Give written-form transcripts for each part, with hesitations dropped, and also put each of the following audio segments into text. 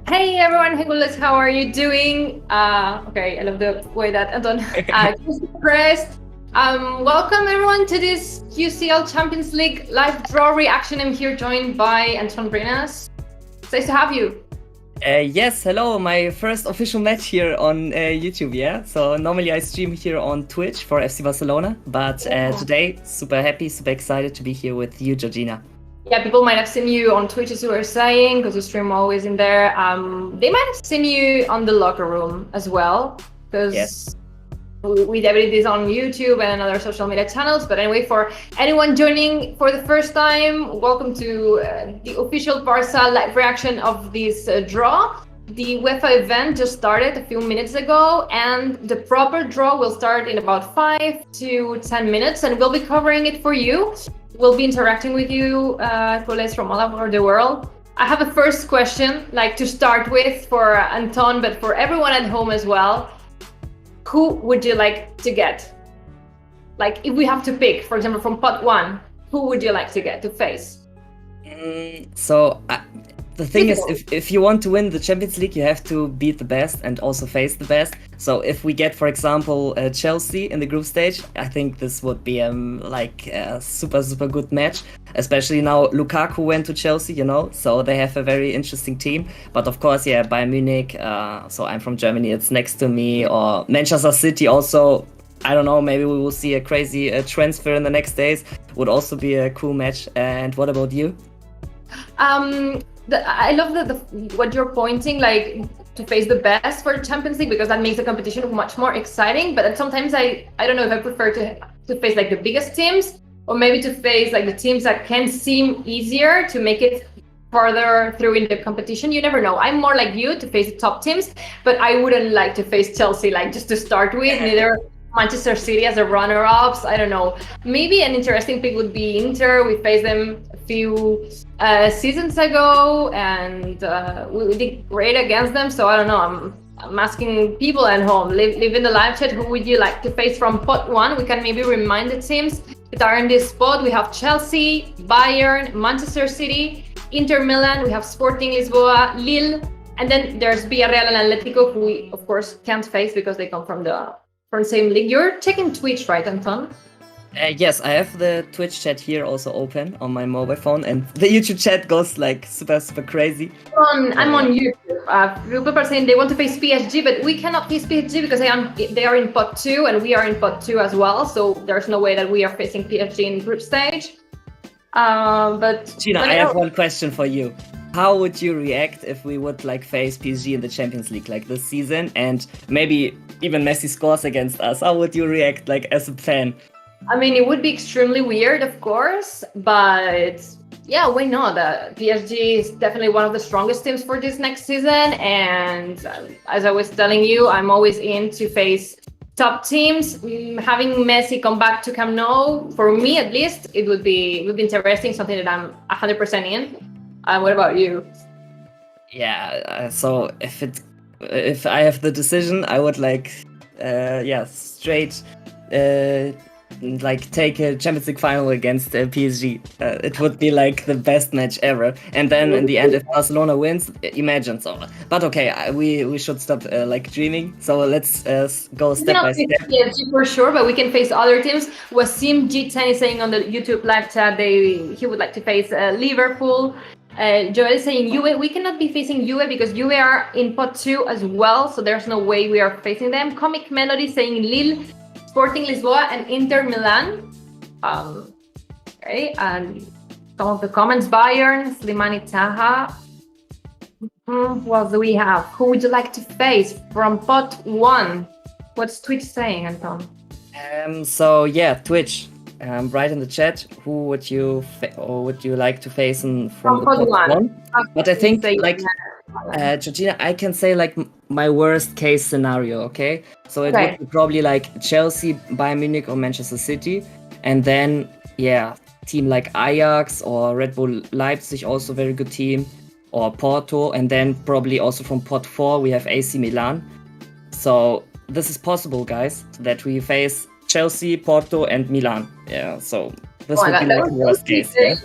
Hey everyone, hey Gulas, how are you doing? Okay, I love the way that Anton pressed. Welcome everyone to this UCL Champions League live draw reaction. I'm here joined by Anton Brenas. It's nice to have you. Yes, hello, my first official match here on YouTube, yeah? So normally I stream here on Twitch for FC Barcelona, but today, super happy, super excited to be here with you, Georgina. Yeah, people might have seen you on Twitch, as you were saying, because you stream always in there. They might have seen you on the locker room as well, because we debated this on YouTube and other social media channels. But anyway, for anyone joining for the first time, welcome to the official Barça live reaction of this draw. The UEFA event just started a few minutes ago, and the proper draw will start in about 5 to 10 minutes, and we'll be covering it for you. We'll be interacting with you, colleagues from all over the world. I have a first question, like to start with for Anton, but for everyone at home as well. Who would you like to get? Like, if we have to pick, for example, from pot one, who would you like to get to face? The thing is, if you want to win the Champions League, you have to beat the best and also face the best. So if we get, for example, Chelsea in the group stage, I think this would be like a super good match. Especially now Lukaku went to Chelsea, you know, so they have a very interesting team. But of course, yeah, Bayern Munich. So I'm from Germany; it's next to me. Or Manchester City also. I don't know. Maybe we will see a crazy transfer in the next days. Would also be a cool match. And what about you? I love what you're pointing, like to face the best for the Champions League, because that makes the competition much more exciting. But sometimes I don't know if I prefer to face like the biggest teams, or maybe to face like the teams that can seem easier to make it further through in the competition. You never know. I'm more like you to face the top teams, but I wouldn't like to face Chelsea like just to start with. Neither Manchester City as a runner-ups. I don't know. Maybe an interesting pick would be Inter. We faced them a few seasons ago, and we did great against them. So I don't know. I'm asking people at home, live in the live chat, who would you like to face from pot one? We can maybe remind the teams that are in this spot. We have Chelsea, Bayern, Manchester City, Inter Milan. We have Sporting Lisboa, Lille, and then there's Villarreal and Atletico, who we of course can't face because they come from the same league. You're checking Twitch, right, Anton? Yes, I have the Twitch chat here also open on my mobile phone, and the YouTube chat goes like super crazy. I'm on YouTube. People are saying they want to face PSG, but we cannot face PSG because they are in pot two, and we are in pot two as well. So there's no way that we are facing PSG in group stage. But Gina, I have one question for you. How would you react if we would like face PSG in the Champions League like this season, and maybe even Messi scores against us? How would you react like as a fan? I mean, it would be extremely weird, of course, but yeah, why not? PSG is definitely one of the strongest teams for this next season, and as I was telling you, I'm always in to face top teams. Having Messi come back to Camp Nou, for me at least, it would be interesting, something that I'm 100% in. What about you? Yeah, so if I have the decision, I would like straight like take a Champions League final against PSG. It would be like the best match ever. And then in the end, if Barcelona wins, imagine so. But okay, we should stop like dreaming. So let's go step by step. PSG for sure, but we can face other teams. Wasim G10 is saying on the YouTube live chat he would like to face Liverpool. Joel is saying Juve. We cannot be facing Juve because Juve are in pot two as well, so there's no way we are facing them. Comic Melody saying Lille, Sporting Lisboa, and Inter Milan. Okay, and some of the comments: Bayern, Slimani Taha. What do we have? Who would you like to face from pot one? What's Twitch saying, Anton? So yeah, Twitch. Write in the chat who would you like to face from the pot one. But I think like Georgina, I can say like my worst case scenario. Okay, so it would be probably like Chelsea, Bayern Munich, or Manchester City, and then team like Ajax or Red Bull Leipzig, also very good team, or Porto, and then probably also from pot four we have AC Milan. So this is possible, guys, that we face Chelsea, Porto, and Milan. Yeah, so this would be like the worst case. Yeah?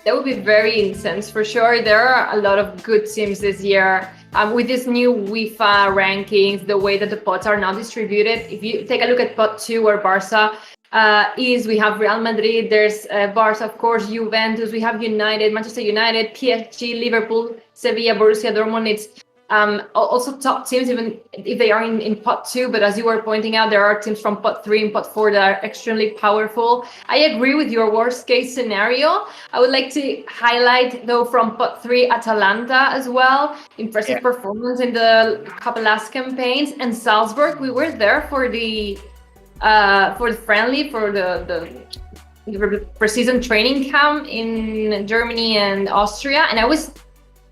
That would be very intense for sure. There are a lot of good teams this year. With this new UEFA rankings, the way that the pots are now distributed, if you take a look at pot 2 where Barça is, we have Real Madrid, there's Barça, of course, Juventus, we have United, Manchester United, PSG, Liverpool, Sevilla, Borussia Dortmund. It's also top teams, even if they are in pot 2. But as you were pointing out, there are teams from pot 3 and pot 4 that are extremely powerful. I agree with your worst case scenario. I would like to highlight, though, from pot 3, Atalanta as well. Impressive performance in the couple last campaigns. And Salzburg, we were there for the friendly, for the pre-season training camp in Germany and Austria, and I was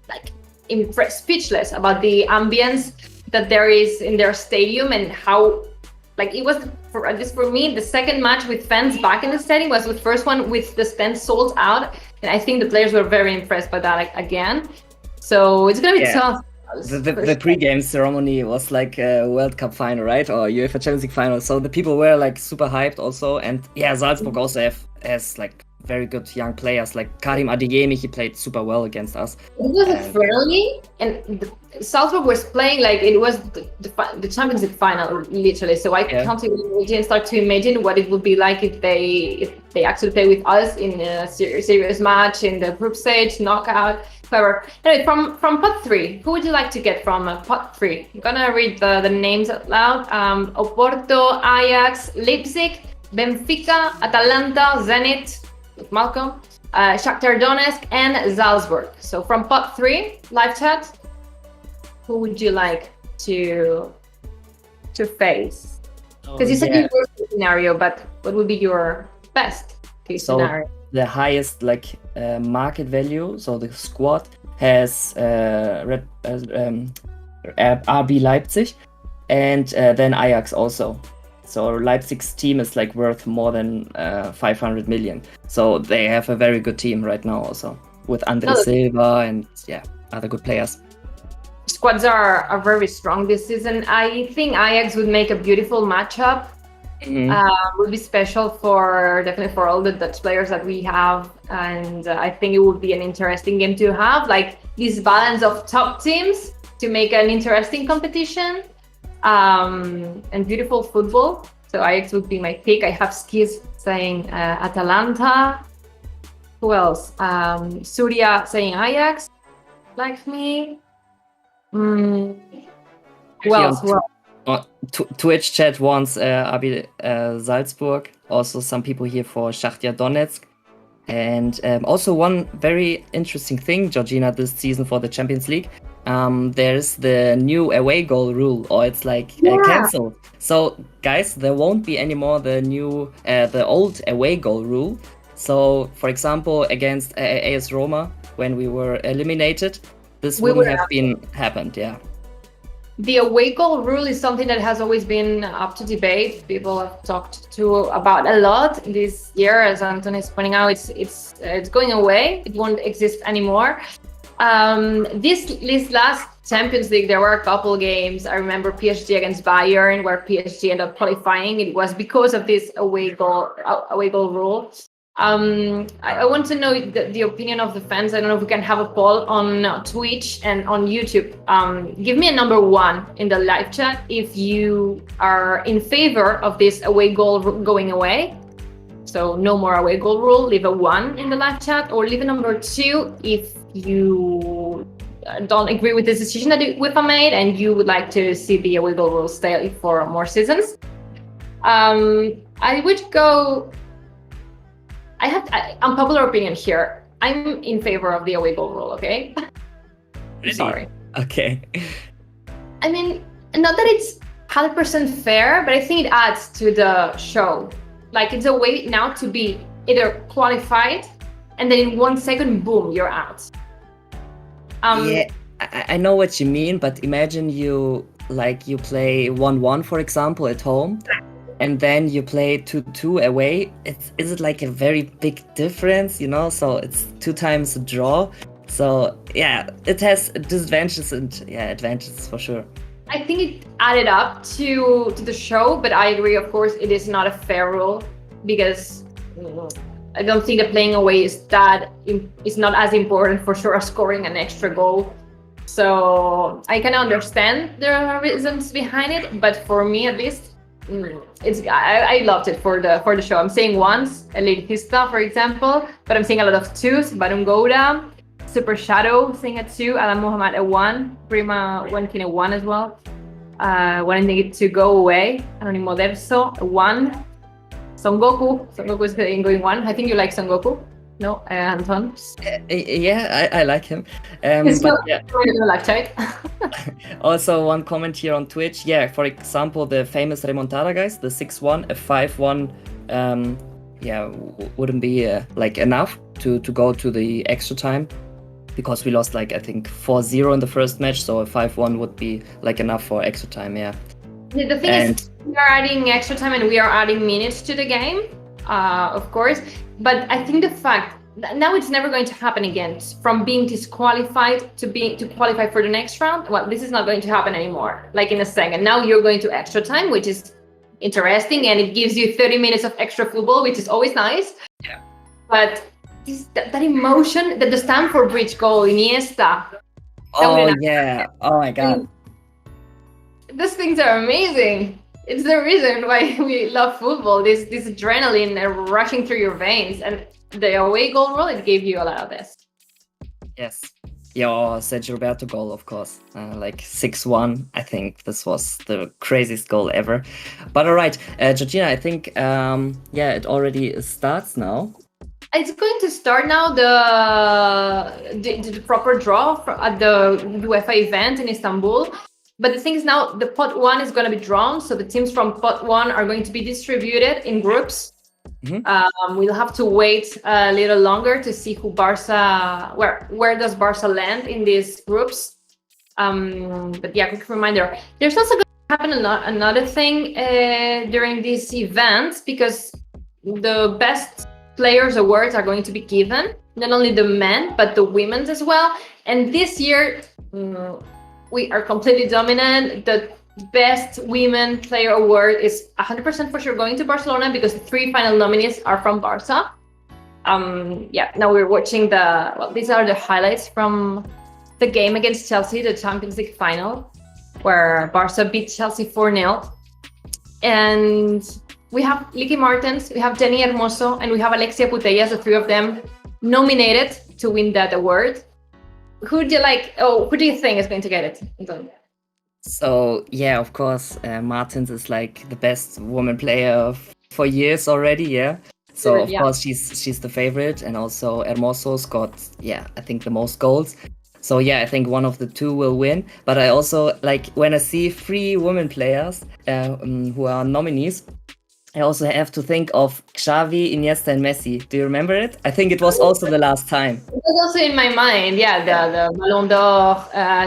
like impressed, speechless about the ambience that there is in their stadium, and how like it was, at least for me, the second match with fans back in the stadium was the first one with the stands sold out, and I think the players were very impressed by that, like, again. So it's gonna be tough. The pre-game ceremony was like a World Cup final, right? Or UEFA Champions League final. So the people were like super hyped also. And yeah, Salzburg also has like very good young players, like Karim Adeyemi. He played super well against us. It was a friendly, and Salzburg was playing like it was the Champions League final, literally. So I can't even start to imagine what it would be like if they actually play with us in a serious match in the group stage, knockout. However, anyway, from pot 3, who would you like to get from pot 3? I'm gonna read the names out loud. Oporto, Ajax, Leipzig, Benfica, Atalanta, Zenit, Malcolm, Shakhtar Donetsk, and Salzburg. So from pot 3, live chat, who would you like to face? Because you said your worst case scenario, but what would be your best case scenario? The highest market value, so the squad has RB Leipzig, and then Ajax also. So Leipzig's team is like worth more than 500 million. So they have a very good team right now also, with Andre Silva and other good players. Squads are very strong this season. I think Ajax would make a beautiful matchup. Would be special definitely for all the Dutch players that we have, and I think it would be an interesting game to have, like this balance of top teams to make an interesting competition, and beautiful football. So Ajax would be my pick. I have Skis saying Atalanta. Who else? Surya saying Ajax, like me. Who else? Twitch chat wants RB Salzburg. Also some people here for Shakhtar Donetsk. And also one very interesting thing, Georgina, this season for the Champions League. There's the new away goal rule, or it's like cancelled. So guys, there won't be anymore the old away goal rule. So for example, against AS Roma, when we were eliminated, this wouldn't have happened. The away goal rule is something that has always been up to debate. People have talked about a lot this year. As Anton is pointing out, it's going away. It won't exist anymore. This last Champions League, there were a couple games. I remember PSG against Bayern, where PSG ended up qualifying. It was because of this away goal rule. I want to know the opinion of the fans. I don't know if we can have a poll on Twitch and on YouTube. Give me a number 1 in the live chat if you are in favor of this away goal going away. So no more away goal rule. Leave a 1 in the live chat, or leave a number 2 if you don't agree with this decision that UEFA made and you would like to see the away goal rule stay for more seasons. I would go. I have unpopular opinion here. I'm in favor of the away goal rule, okay? Really? Sorry. Okay. I mean, not that it's 100% fair, but I think it adds to the show. Like, it's a way now to be either qualified and then in 1 second, boom, you're out. I know what you mean, but imagine you play 1-1, for example, at home. And then you play 2-2 away. Is it like a very big difference, So it's 2 times a draw. So it has disadvantages and advantages for sure. I think it added up to the show, but I agree, of course, it is not a fair rule because I don't think the playing away is not as important for sure as scoring an extra goal. So I can understand the reasons behind it, but for me at least, I loved it for the show. I'm saying once, Elitista, for example, but I'm seeing a lot of twos. Barungoda, Super Shadow saying a 2, Alan Muhammad a 1, Prima Wankin a 1 as well. Wanting it to go away, Anonimo Derso a 1. Son Goku is going 1. I think you like Son Goku. No, Anton? Yeah, I like him. Also, one comment here on Twitch. Yeah, for example, the famous remontada guys, the 6-1, a 5-1, wouldn't be like enough to go to the extra time, because we lost like I think 4-0 in the first match, so a 5-1 would be like enough for extra time. Yeah. The thing is, we are adding extra time and we are adding minutes to the game, of course. But I think the fact that now it's never going to happen again, from being disqualified to qualify for the next round. Well, this is not going to happen anymore. Like in a second, now you're going to extra time, which is interesting, and it gives you 30 minutes of extra football, which is always nice. Yeah. But that emotion, that the Stanford Bridge goal, Iniesta. Oh yeah! Oh my God. These things are amazing. It's the reason why we love football. This adrenaline rushing through your veins, and the away goal rule, it gave you a lot of this. Yes. Yeah, Sergio Roberto goal, of course. Like 6-1. I think this was the craziest goal ever. But all right, Georgina, I think it already starts now. It's going to start now, the proper draw at the UEFA event in Istanbul. But the thing is now the pot 1 is going to be drawn. So the teams from pot 1 are going to be distributed in groups. Mm-hmm. We'll have to wait a little longer to see who Barça, where does Barça land in these groups. But yeah, quick reminder, there's also going to happen another thing during these events, because the best players awards are going to be given, not only the men, but the women's as well. And this year, we are completely dominant. The best women player award is 100% for sure going to Barcelona, because the 3 final nominees are from Barça. Now we're watching these are the highlights from the game against Chelsea, the Champions League final, where Barça beat Chelsea 4-0. And we have Licky Martens, we have Jenny Hermoso, and we have Alexia Putellas, the 3 of them nominated to win that award. Who do you think is going to get it? So yeah, of course, Martens is like the best woman player for years already. Yeah. So of course she's the favorite, and also Hermoso's got I think the most goals. So yeah, I think one of the 2 will win. But I also like when I see 3 women players who are nominees, I also have to think of Xavi, Iniesta, and Messi. Do you remember it? I think it was also the last time. It was also in my mind. Yeah, the Ballon d'Or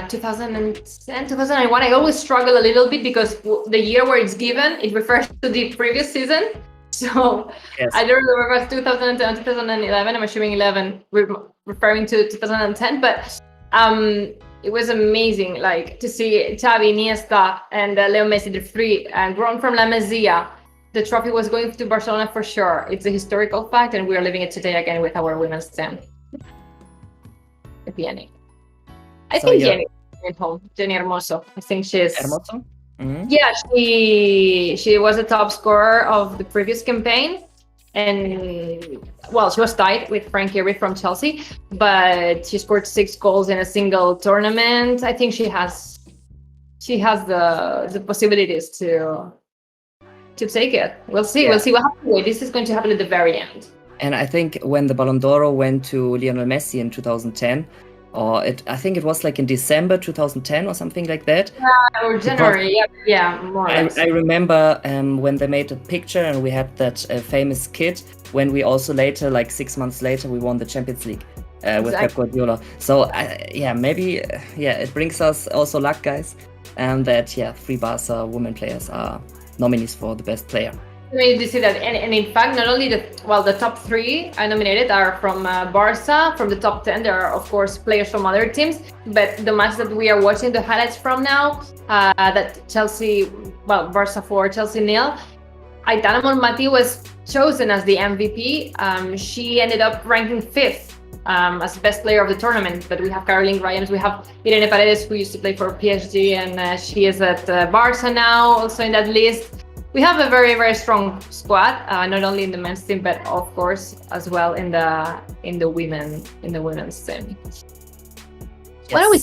2010, 2001. I always struggle a little bit because the year where it's given, it refers to the previous season. So yes. I don't remember if it was 2010, 2011. I'm assuming 11, referring to 2010. But it was amazing, like to see Xavi, Iniesta, and Leo Messi, the 3, grown from La Masia. The trophy was going to Barcelona for sure. It's a historical fact, and we are living it today again with our women's team. Jenny. I think Jenny at home. Jenny Hermoso. I think she's Hermoso? Mm-hmm. Yeah, she was a top scorer of the previous campaign, and she was tied with Frankie Rick from Chelsea, but she scored 6 goals in a single tournament. I think she has the possibilities to take it. We'll see. We'll see what happens. This is going to happen at the very end. And I think when the Ballon d'Or went to Lionel Messi in 2010, I think it was like in December 2010 or something like that. Or January, more or less. I remember when they made a picture, and we had that famous kid when we also later, like 6 months later, we won the Champions League with Pep Guardiola. So maybe it brings us also luck, guys, and that 3 Barca women players are nominees for the best player. You see that, and in fact, not only the top 3 nominated are from Barca. From the top 10, there are of course players from other teams. But the match that we are watching the highlights from now, that Chelsea, Barca 4, Chelsea 0. Dynamo Mati was chosen as the MVP. She ended up ranking 5th as best player of the tournament. But we have Caroline Grimes, we have Irene Paredes, who used to play for PSG, and she is at Barça now, also in that list. We have a very, very strong squad, not only in the men's team, but of course as well in the women's team. Yes. What are we?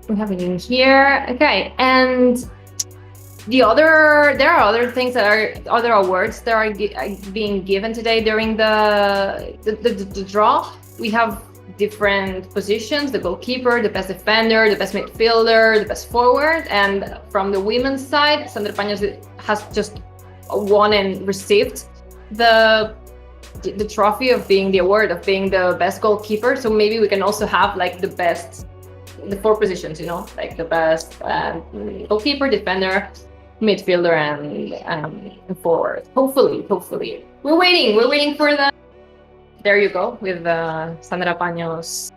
We have it in here. Okay, and there are other things that are other awards that are being given today during the draw. We have different positions: the goalkeeper, the best defender, the best midfielder, the best forward. And from the women's side, Sandra Paños has just won and received the trophy of being the award of being the best goalkeeper. So maybe we can also have like the 4 positions, like the best goalkeeper, defender, midfielder, and forward. Hopefully, we're waiting for the. There you go, with Sandra Paños'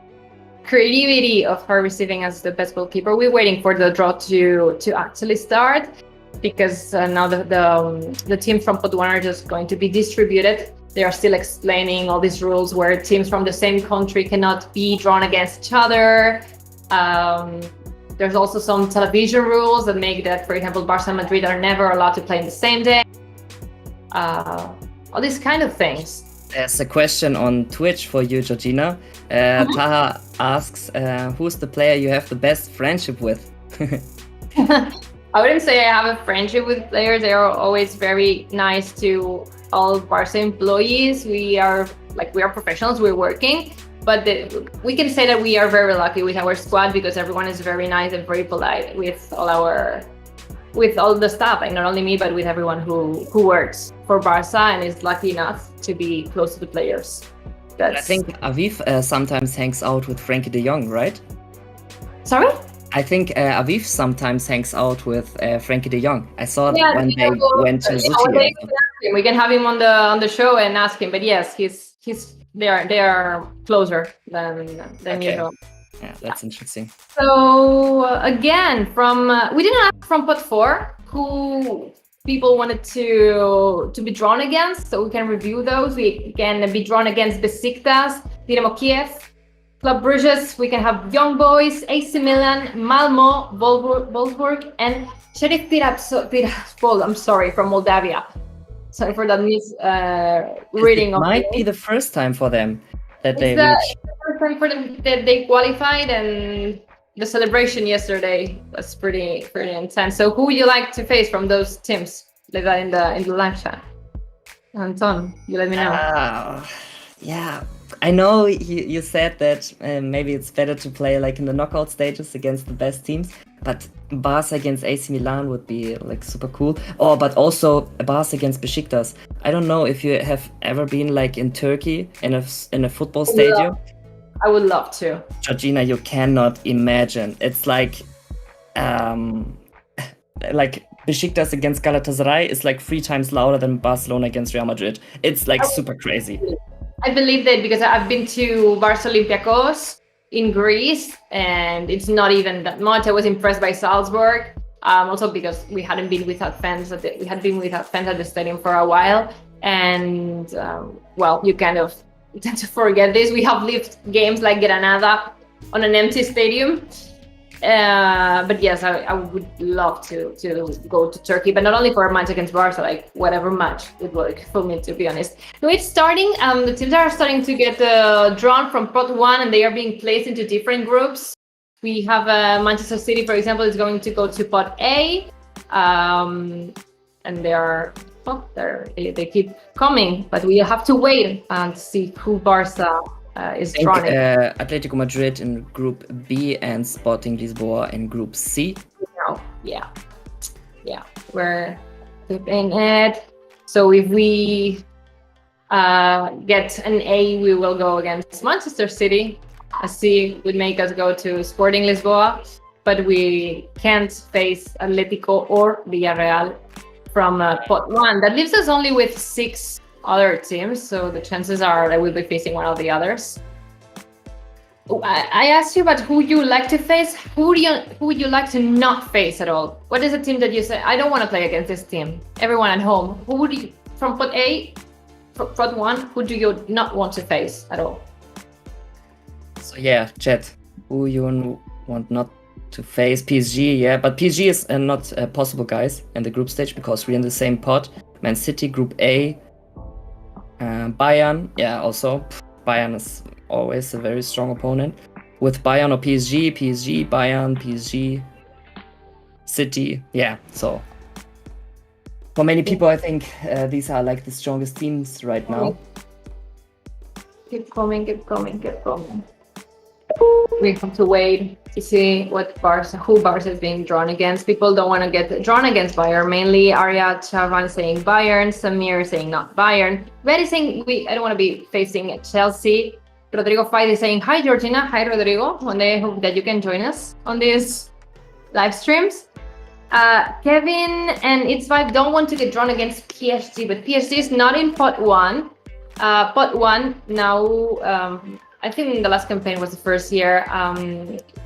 creativity of her receiving as the best goalkeeper. We're waiting for the draw to actually start, because now the teams from Pot 1 are just going to be distributed. They are still explaining all these rules where teams from the same country cannot be drawn against each other. There's also some television rules that make that, for example, Barça and Madrid are never allowed to play in the same day. All these kind of things. There's a question on Twitch for you, Georgina. Taha asks, who's the player you have the best friendship with? I wouldn't say I have a friendship with players. They are always very nice to all Barça employees. We are professionals, we're working. But we can say that we are very lucky with our squad, because everyone is very nice and very polite with all the staff, like not only me, but with everyone who works for Barça and is lucky enough to be close to the players. I think Aviv sometimes hangs out with Frankie de Jong, right? Sorry? I think Aviv sometimes hangs out with Frankie de Jong. I saw that when they went to Sushi. We can have him on the show and ask him. But yes, they are closer than usual. Yeah, that's interesting. So again, we didn't ask from Pot 4 who people wanted to be drawn against, so we can review those. We can be drawn against Besiktas, Dynamo Kyev, Club Bruges. We can have Young Boys, AC Milan, Malmo, Wolfsburg, and Sheriff Tiraspol. I'm sorry, from Moldavia. Sorry for that reading. It might be the first time for them that they reached. The first time for them that they qualified, and the celebration yesterday was pretty intense. So who would you like to face from those teams? Leave that in the live chat. Anton, you let me know. Yeah, I know you said that maybe it's better to play like in the knockout stages against the best teams, but Barça against AC Milan would be like super cool. But also Barça against Besiktas. I don't know if you have ever been like in Turkey in a football stadium. I would love to. Georgina, you cannot imagine. It's like Besiktas against Galatasaray is like 3 times louder than Barcelona against Real Madrid. It's like super crazy. I believe that, because I've been to Barça Olympiacos in Greece, and it's not even that much. I was impressed by Salzburg, also because we hadn't been without fans. We had been without fans at the stadium for a while, and you kind of tend to forget this. We have lived games like Granada on an empty stadium. But yes, I would love to go to Turkey, but not only for a match against Barca, like whatever match would work for me, to be honest. So it's starting. The teams are starting to get drawn from Pot 1, and they are being placed into different groups. We have Manchester City, for example, is going to go to Pot A, and they keep coming, but we have to wait and see who Barca is drawn. Atletico Madrid in Group B and Sporting Lisboa in Group C. Yeah, we're in it. So if we get an A, we will go against Manchester City. A C would make us go to Sporting Lisboa, but we can't face Atletico or Villarreal from Pot 1. That leaves us only with 6 other teams, so the chances are that we'll be facing one of the others. I asked you about who you like to face. Who would you like to not face at all? What is a team that you say, I don't want to play against this team? Everyone at home. Who would you, from pot A, pot 1, who do you not want to face at all? So yeah, chat. Who you want not to face? PSG, yeah, but PSG is not possible, guys, in the group stage because we're in the same pot. Man City, Group A. Bayern, yeah, also Bayern is always a very strong opponent. With Bayern or PSG, Bayern, PSG, City, yeah. So for many people, I think these are like the strongest teams right now. Keep coming. We have to wait to see who Barça is being drawn against. People don't want to get drawn against Bayern. Mainly Arya Chavan saying Bayern, Samir saying not Bayern. Betty saying I don't want to be facing Chelsea. Rodrigo Fight is saying hi Georgina, hi Rodrigo. One day I hope that you can join us on these live streams. Kevin and It's Vibe don't want to get drawn against PSG, but PSG is not in pot 1. Pot 1 now. I think the last campaign was the first year.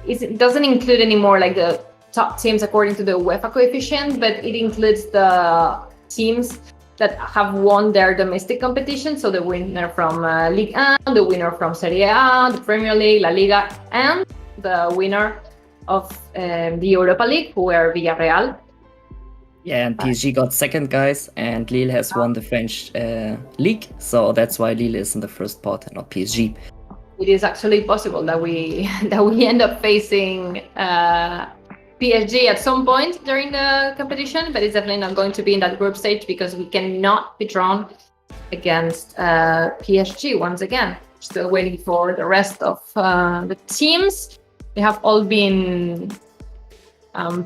It doesn't include anymore like the top teams according to the UEFA coefficient, but it includes the teams that have won their domestic competition. So the winner from Ligue 1, the winner from Serie A, the Premier League, La Liga, and the winner of the Europa League, who were Villarreal. Yeah, and PSG got second, guys, and Lille has won the French league. So that's why Lille is in the first pot and not PSG. It is actually possible that we end up facing PSG at some point during the competition, but it's definitely not going to be in that group stage because we cannot be drawn against PSG once again. Still waiting for the rest of the teams. They have all been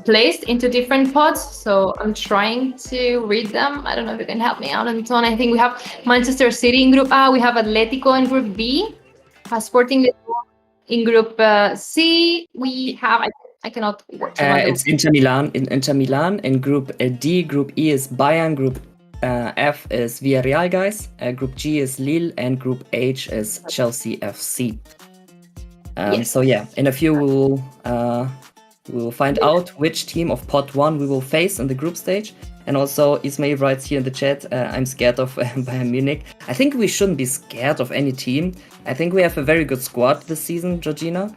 placed into different pods, so I'm trying to read them. I don't know if you can help me out, Anton. I think we have Manchester City in Group A, we have Atletico in Group B. Sporting in Group C, we have. I cannot watch. It's Inter Milan. Inter Milan in Group D. Group E is Bayern. Group F is Villarreal, guys. Group G is Lille, and Group H is Chelsea FC. Yes. So yeah, in a few we will find out which team of pot 1 we will face in the group stage. And also, Ismail writes here in the chat, I'm scared of Bayern Munich. I think we shouldn't be scared of any team. I think we have a very good squad this season, Georgina.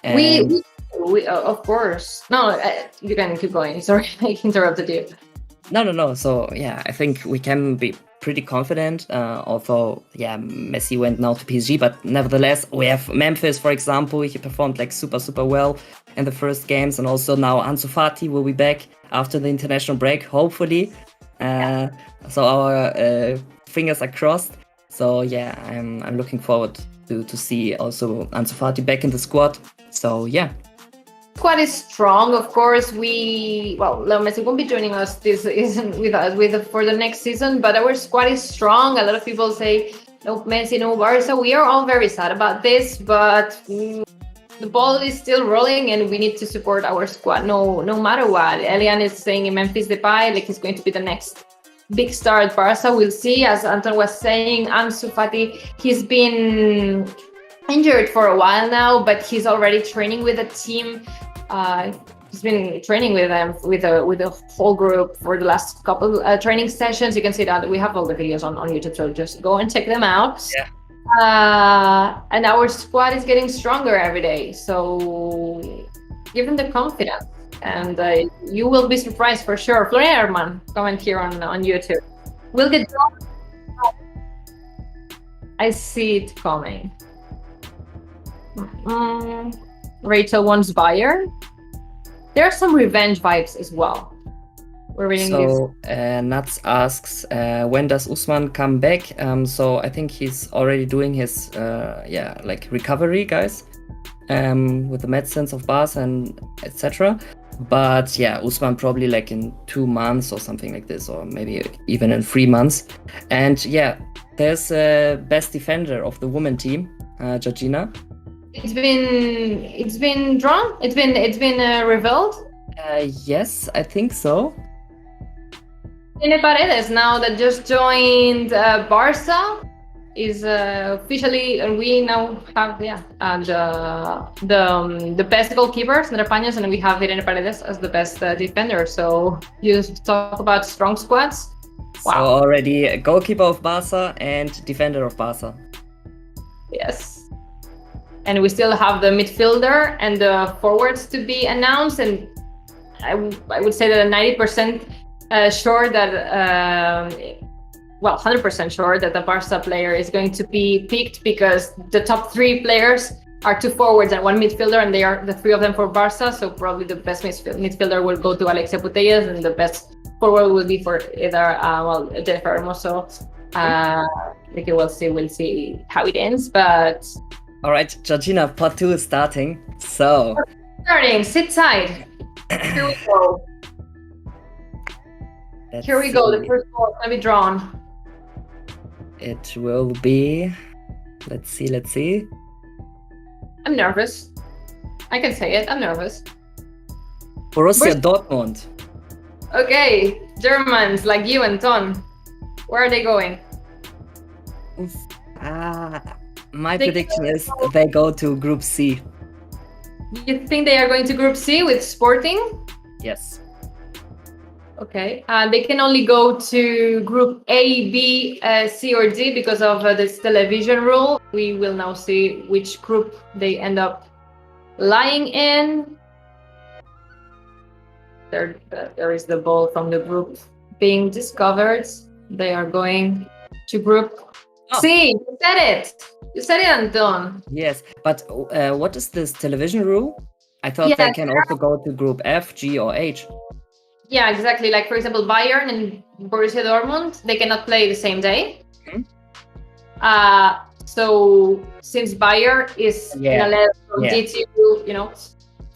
And we of course. No, you can keep going. Sorry, I interrupted you. No. So, yeah, I think we can be pretty confident. Although, yeah, Messi went now to PSG. But nevertheless, we have Memphis, for example. He performed like super well in the first games. And also now Ansu Fati will be back after the international break, hopefully. So our fingers are crossed. So yeah, I'm looking forward to see also Ansu Fati back in the squad. So yeah. Squad is strong, of course. Leo Messi won't be joining us this season for the next season, but our squad is strong. A lot of people say no Messi, no Barça. We are all very sad about this, but the ball is still rolling and we need to support our squad no matter what. Elian is saying in Memphis Depay, like he's going to be the next big star at Barça. We'll see. As Anton was saying, Ansu Fati, he's been injured for a while now, but he's already training with the team. He's been training with them with a whole group for the last couple training sessions. You can see that we have all the videos on YouTube, so just go and check them out. Yeah. And our squad is getting stronger every day, so give them the confidence, and you will be surprised for sure. Florian Herman, comment here on YouTube. We'll get drawn. I see it coming. Rachel wants Bayern. There are some revenge vibes as well. We're reading Nuts asks, when does Usman come back? So I think he's already doing his recovery, guys, with the medicines of Barça and etc. But yeah, Usman probably like in 2 months or something like this, or maybe even in 3 months. And yeah, there's best defender of the women team, Georgina. It's been drawn. It's been revealed. Yes, I think so. Paredes now that just joined Barça. is officially, and we now have the best goalkeepers, André Paños, and we have Irene Paredes as the best defender. So you talk about strong squads. Wow. So already a goalkeeper of Barça and defender of Barça. Yes. And we still have the midfielder and the forwards to be announced, and I would say that 90% sure that 100% sure that the Barca player is going to be picked, because the top 3 players are 2 forwards and 1 midfielder, and they are the 3 of them for Barca. So probably the best midfielder will go to Alexia Putellas, and the best forward will be for either Jennifer Hermoso. We'll see how it ends. But all right, Georgina, part 2 is starting. So sit tight. Here we go. Here we go. The first ball is gonna be drawn. It will be. Let's see. I'm nervous. I can say it. I'm nervous. Borussia Dortmund. Okay, Germans like you and Ton. Where are they going? My prediction is they go to Group C. You think they are going to Group C with Sporting? Yes. Okay, they can only go to Group A, B, C, or D because of this television rule. We will now see which group they end up lying in. There is the ball from the group being discovered. They are going to Group C. You said it. You said it, Anton. Yes, but what is this television rule? I thought they can also go to Group F, G, or H. Yeah, exactly. Like, for example, Bayern and Borussia Dortmund, they cannot play the same day. So since Bayern is in a level from D to,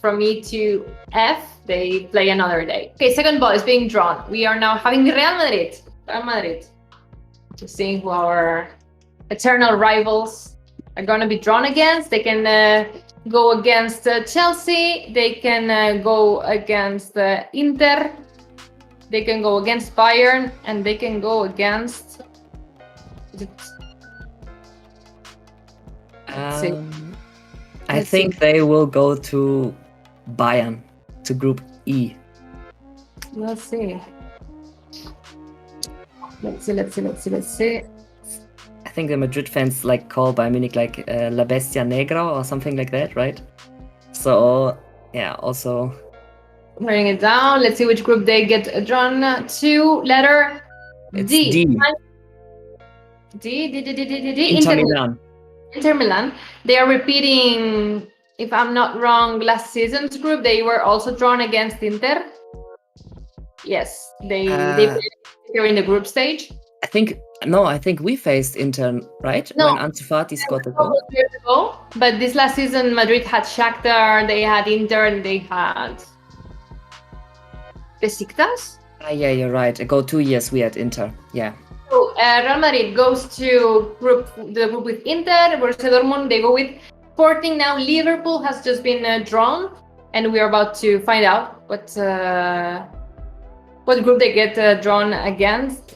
from E to F, they play another day. Okay, second ball is being drawn. We are now having Real Madrid. To see who our eternal rivals are going to be drawn against. They can go against Chelsea. They can go against Inter. They can go against Bayern, and they can go against. I think they will go to Bayern, to Group E. Let's see. Let's see. I think the Madrid fans call Bayern Munich La Bestia Negra or something like that, right? So yeah, also writing it down. Let's see which group they get drawn to. Letter D. D. Inter Milan. They are repeating, if I'm not wrong, last season's group. They were also drawn against Inter. Yes, they played here in the group stage. I think we faced Inter, right? No, when Ansu Fati scored the goal. Years ago. But this last season, Madrid had Shakhtar, they had Inter, and they had Besiktas. Yeah, you're right. Ago 2 years we had Inter. Yeah. So Real Madrid goes to the group with Inter. Borussia Dortmund, they go with Sporting. Now Liverpool has just been drawn, and we are about to find out what group they get drawn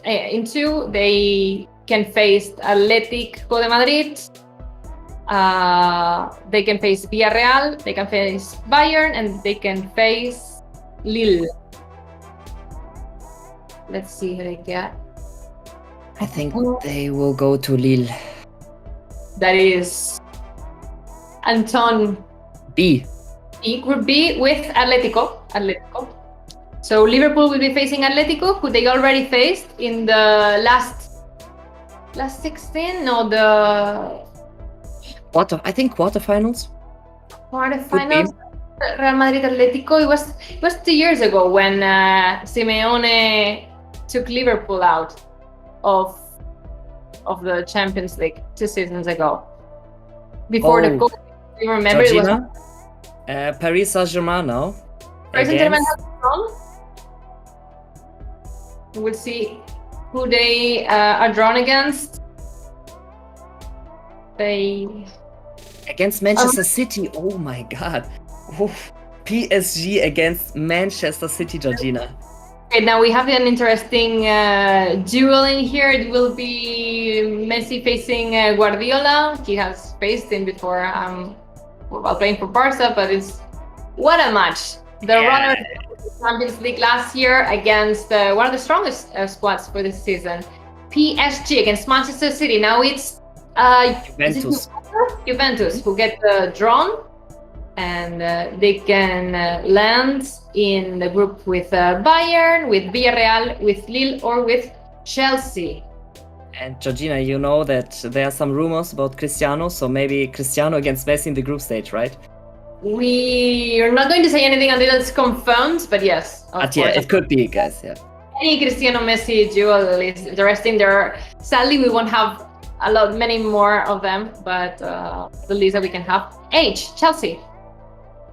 into. They can face Atlético de Madrid. They can face Villarreal. They can face Bayern, and they can face Lille. Let's see who they get. I think they will go to Lille. That is Anton. B. Group B with Atletico. So Liverpool will be facing Atletico, who they already faced in the last 16. No, quarterfinals. Quarterfinals. Real Madrid Atletico. It was 2 years ago when Simeone took Liverpool out of the Champions League 2 seasons ago. Before the COVID, you remember? Georgina? It was Paris Saint-Germain now. Paris Saint-Germain has drawn. We'll see who they are drawn against. Against Manchester City. Oh my God. Oof. PSG against Manchester City, Georgina. Okay, now we have an interesting duel in here. It will be Messi facing Guardiola. He has faced him before while playing for Barça, but what a match. The runner of the Champions League last year against one of the strongest squads for this season, PSG against Manchester City. Now it's Juventus who get drawn, and they can land in the group with Bayern, with Villarreal, with Lille, or with Chelsea. And Georgina, you know that there are some rumors about Cristiano, so maybe Cristiano against Messi in the group stage, right? We are not going to say anything until it's confirmed, but yes. But yeah, it could be, guys. Yeah. Any Cristiano Messi duel is interesting. Sadly, we won't have many more of them, but the least that we can have. Chelsea.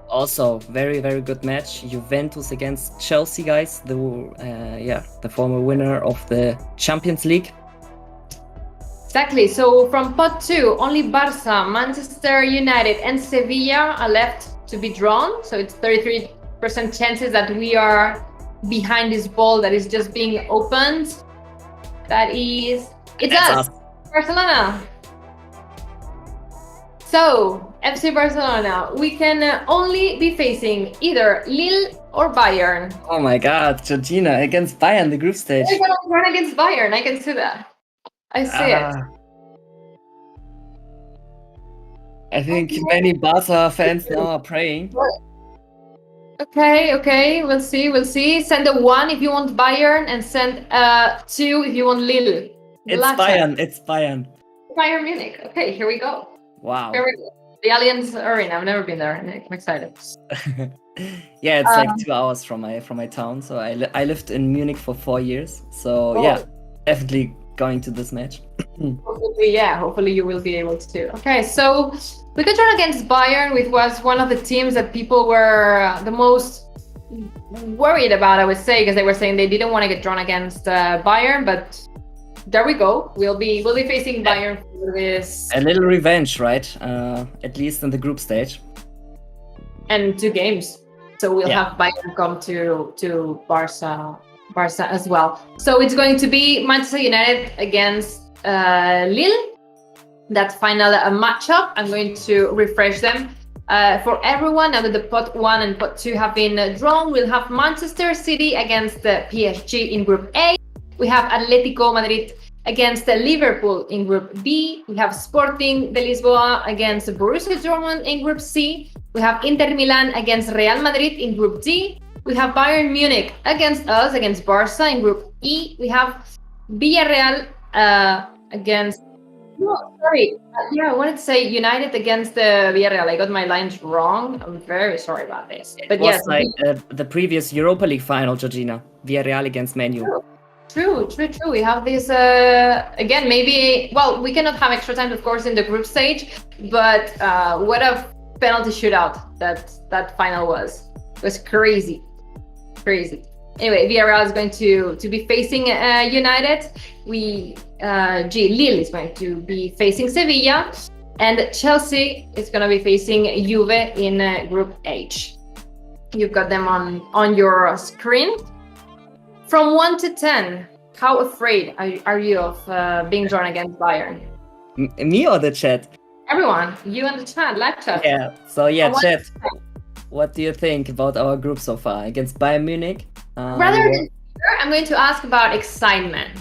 Also, very, very good match. Juventus against Chelsea, guys. The former winner of the Champions League. Exactly. So from pot 2, only Barça, Manchester United, and Sevilla are left to be drawn. So it's 33% chances that we are behind this ball that is just being opened. It's us, Barcelona. So FC Barcelona, we can only be facing either Lille or Bayern. Oh my God, Georgina against Bayern, the group stage. We're gonna run against Bayern. I can see that. I see it. I think many Barca fans now are praying. Okay. We'll see. Send a 1 if you want Bayern, and send 2 if you want Lille. It's Bayern. Bayern Munich. Okay, here we go. Wow. Here we go. The Allianz Arena. I've never been there. I'm excited. Yeah, it's like 2 hours from my town. So I lived in Munich for 4 years. So yeah, definitely going to this match. Hopefully you will be able to. Okay, so we could run against Bayern, which was one of the teams that people were the most worried about, I would say, because they were saying they didn't want to get drawn against Bayern, but there we go. We'll be facing Bayern for this. A little revenge, right? At least in the group stage. And 2 games. So we'll have Bayern come to Barça as well. So it's going to be Manchester United against Lille. That final matchup. I'm going to refresh them for everyone. Now that the pot 1 and pot 2 have been drawn, we'll have Manchester City against PSG in Group A. We have Atletico Madrid against Liverpool in Group B. We have Sporting de Lisboa against Borussia Dortmund in Group C. We have Inter Milan against Real Madrid in Group D. We have Bayern Munich against Barça in Group E. We have Villarreal against... No, sorry. I wanted to say United against Villarreal. I got my lines wrong. I'm very sorry about this. But yes, like the previous Europa League final, Georgina. Villarreal against Man U. True. We have this again. Maybe we cannot have extra time, of course, in the group stage. But what a penalty shootout that final was. It was crazy. Anyway, Villarreal is going to be facing United. Lille is going to be facing Sevilla, and Chelsea is going to be facing Juve in Group H. You've got them on your screen. From 1 to 10, how afraid are you of being drawn against Bayern? Me or the chat? Everyone, you and the chat, live chat. Yeah. So chat. What do you think about our group so far against Bayern Munich? Rather than fear, I'm going to ask about excitement.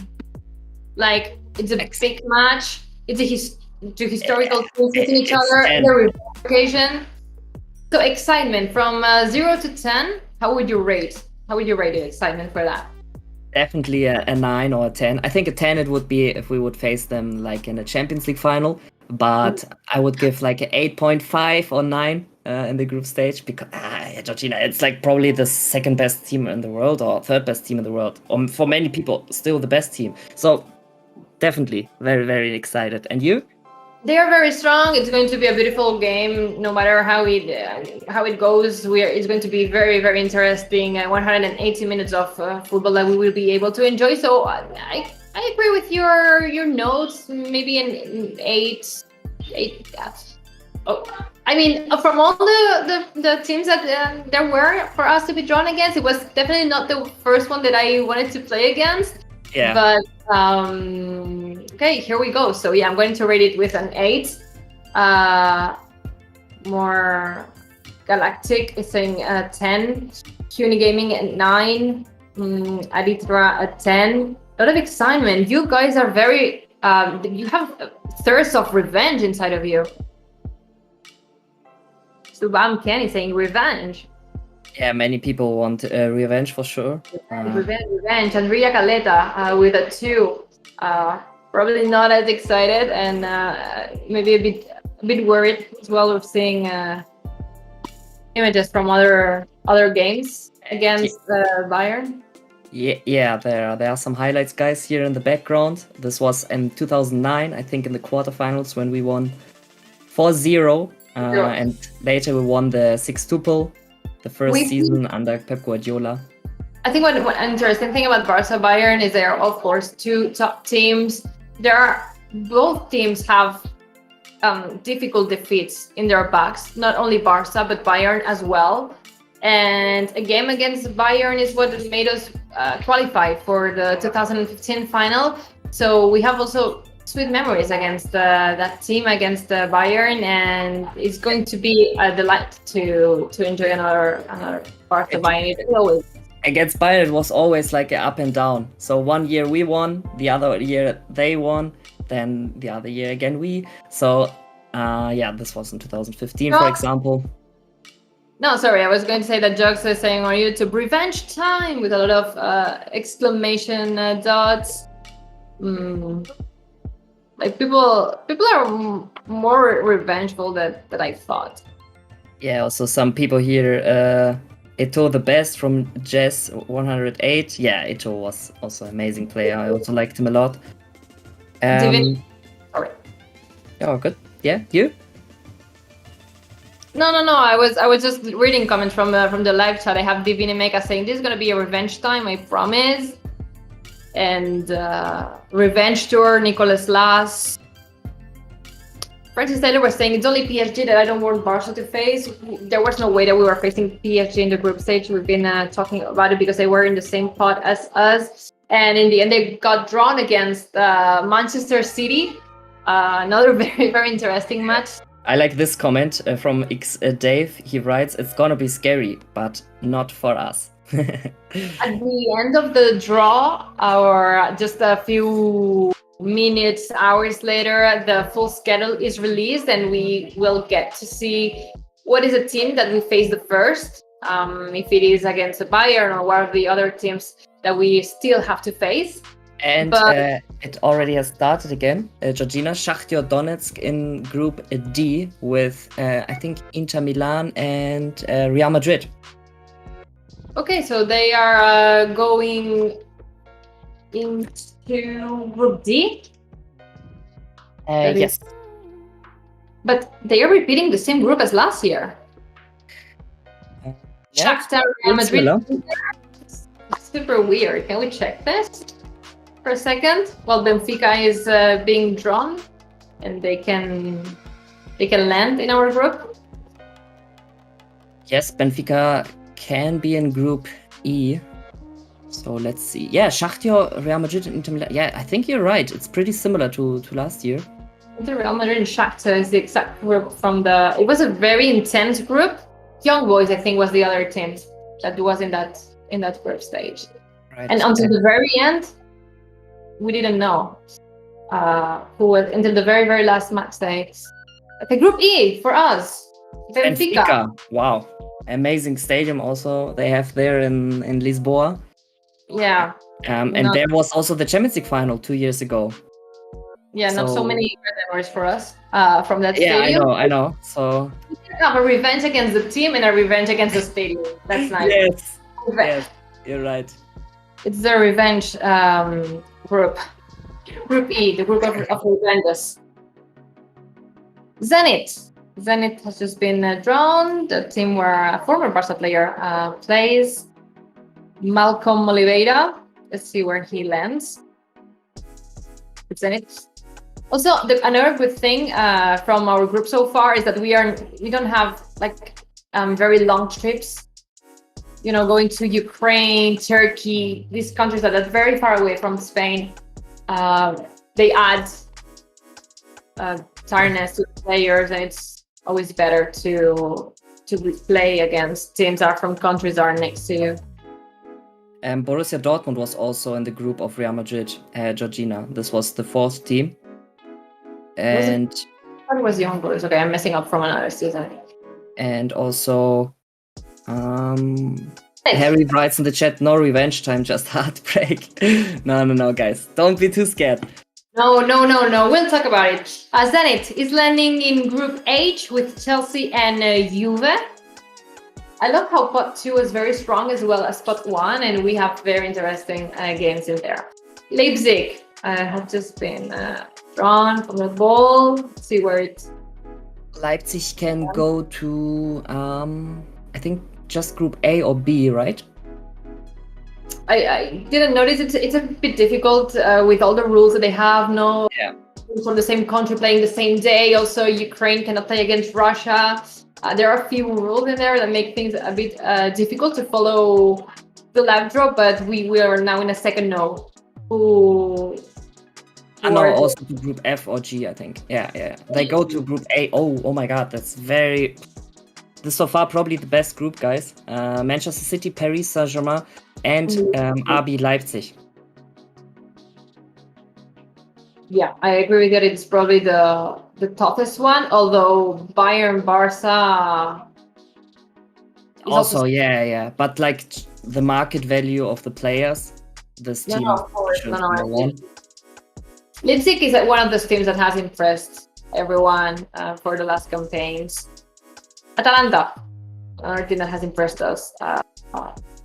Like, it's a big match. It's two historical teams facing each other. The occasion. So excitement from 0 to 10. How would you rate the excitement for that? Definitely a 9 or a 10. I think a 10 it would be if we would face them like in a Champions League final. But I would give like an 8.5 or 9 in the group stage because Georgina, it's like probably the second best team in the world or third best team in the world, or for many people still the best team. So definitely very, very excited. And you? They are very strong. It's going to be a beautiful game, no matter how it goes. It's going to be very, very interesting. 180 minutes of football that we will be able to enjoy. So I agree with your notes. Maybe an 8. I mean, from all the teams that there were for us to be drawn against, it was definitely not the first one that I wanted to play against. Yeah. But okay, here we go. So yeah, I'm going to rate it with an 8. More Galactic is saying 10. CUNY Gaming at 9. Aditra at 10. A lot of excitement. You guys are very you have a thirst of revenge inside of you. Subam Kenny saying revenge. Yeah, many people want revenge for sure. Revenge. Andrea Caleta with a 2. Probably not as excited and maybe a bit worried as well of seeing images from other games against Bayern. Yeah, there are some highlights, guys, here in the background. This was in 2009, I think, in the quarterfinals when we won 4-0. And later we won the sextuple, the first season under Pep Guardiola. I think one interesting thing about Barça Bayern is there are, of course, 2 top teams. Both teams have difficult defeats in their backs, not only Barça, but Bayern as well. And a game against Bayern is what made us qualify for the 2015 final. So we have also sweet memories against that team, against Bayern, and it's going to be a delight to enjoy another Barça Bayern. Always. Against Bayern, it was always like an up and down. So one year we won, the other year they won, then the other year again we. So yeah, this was in 2015, for example. No, sorry, I was going to say that Jugs is saying on YouTube, revenge time, with a lot of exclamation dots. Like people are more revengeful than I thought. Yeah, also some people here, Ito the best from Jess 108. Yeah, Ito was also an amazing player. I also liked him a lot. Sorry. Oh, good. Yeah, you? No. I was just reading comments from the live chat. I have Divine Meka saying this is gonna be a revenge time, I promise. And revenge tour, Nicolas Lass. Francis Taylor was saying it's only PSG that I don't want Barca to face. There was no way that we were facing PSG in the group stage. We've been talking about it because they were in the same pot as us. And in the end, they got drawn against Manchester City. Another very, very interesting match. I like this comment from Dave. He writes, "It's gonna be scary, but not for us." At the end of the draw, or just a few minutes, hours later, the full schedule is released, and we will get to see what is a team that we face the first, if it is against the Bayern or one of the other teams that we still have to face. And it already has started again. Georgina, Shakhtar Donetsk in Group D with, I think, Inter Milan and Real Madrid. Okay, so they are going into Group D? Yes. But they are repeating the same group as last year. Yeah, Shakhtar, Real Madrid. Super weird. Can we check this for a second? Well, Benfica is being drawn, and they can land in our group. Yes, Benfica can be in Group E. So let's see. Yeah, Shakhtar, Real Madrid, and Inter Milan. Yeah, I think you're right. It's pretty similar to last year. The Real Madrid and Shakhtar is the exact group from the. It was a very intense group. Young Boys, I think, was the other team that was in that group stage. Right. And until the very end, we didn't know who was until the very, very last match day. Okay, Group E for us. Benfica. Wow. Amazing stadium also they have there in Lisboa. Yeah. And there was also the Champions League final 2 years ago. Yeah, not so many memories for us from that stadium. Yeah, I know. So we have a revenge against the team and a revenge against the stadium. That's nice. Yes, you're right. It's the revenge group. Group E, the group of revenges. Zenit has just been drawn. The team where a former Barca player plays. Malcolm Oliveira. Let's see where he lands. Zenit. Also, another good thing from our group so far is that we don't have like very long trips. You know, going to Ukraine, Turkey, these countries that are very far away from Spain. They add tiredness to the players, and it's always better to play against teams that are from countries that are next to you. Borussia Dortmund was also in the group of Real Madrid, Georgina. This was the 4th team. And what was Young Boys? Okay, I'm messing up from another season. And also Harry writes in the chat, no revenge time, just heartbreak. No, guys. Don't be too scared. No. We'll talk about it. Zenit is landing in Group H with Chelsea and Juve. I love how pot 2 is very strong as well as pot 1, and we have very interesting games in there. Leipzig have just been drawn from the ball. Let's see where it's. Leipzig can go to, I think, just Group A or B, right? I didn't notice. It's a bit difficult with all the rules that they have. No, from the same country playing the same day. Also, Ukraine cannot play against Russia. There are a few rules in there that make things a bit difficult to follow the live draw, but we are now in a second no. No, also to Group F or G, I think. Yeah. They go to Group A. Oh my God, that's very... This is so far probably the best group, guys. Manchester City, Paris Saint-Germain, and RB Leipzig. Yeah, I agree with that. It's probably the toughest one, although Bayern, Barça... Also, yeah. But like the market value of the players, this team should win. Leipzig is one of those teams that has impressed everyone for the last campaigns. Atalanta, another team that has impressed us.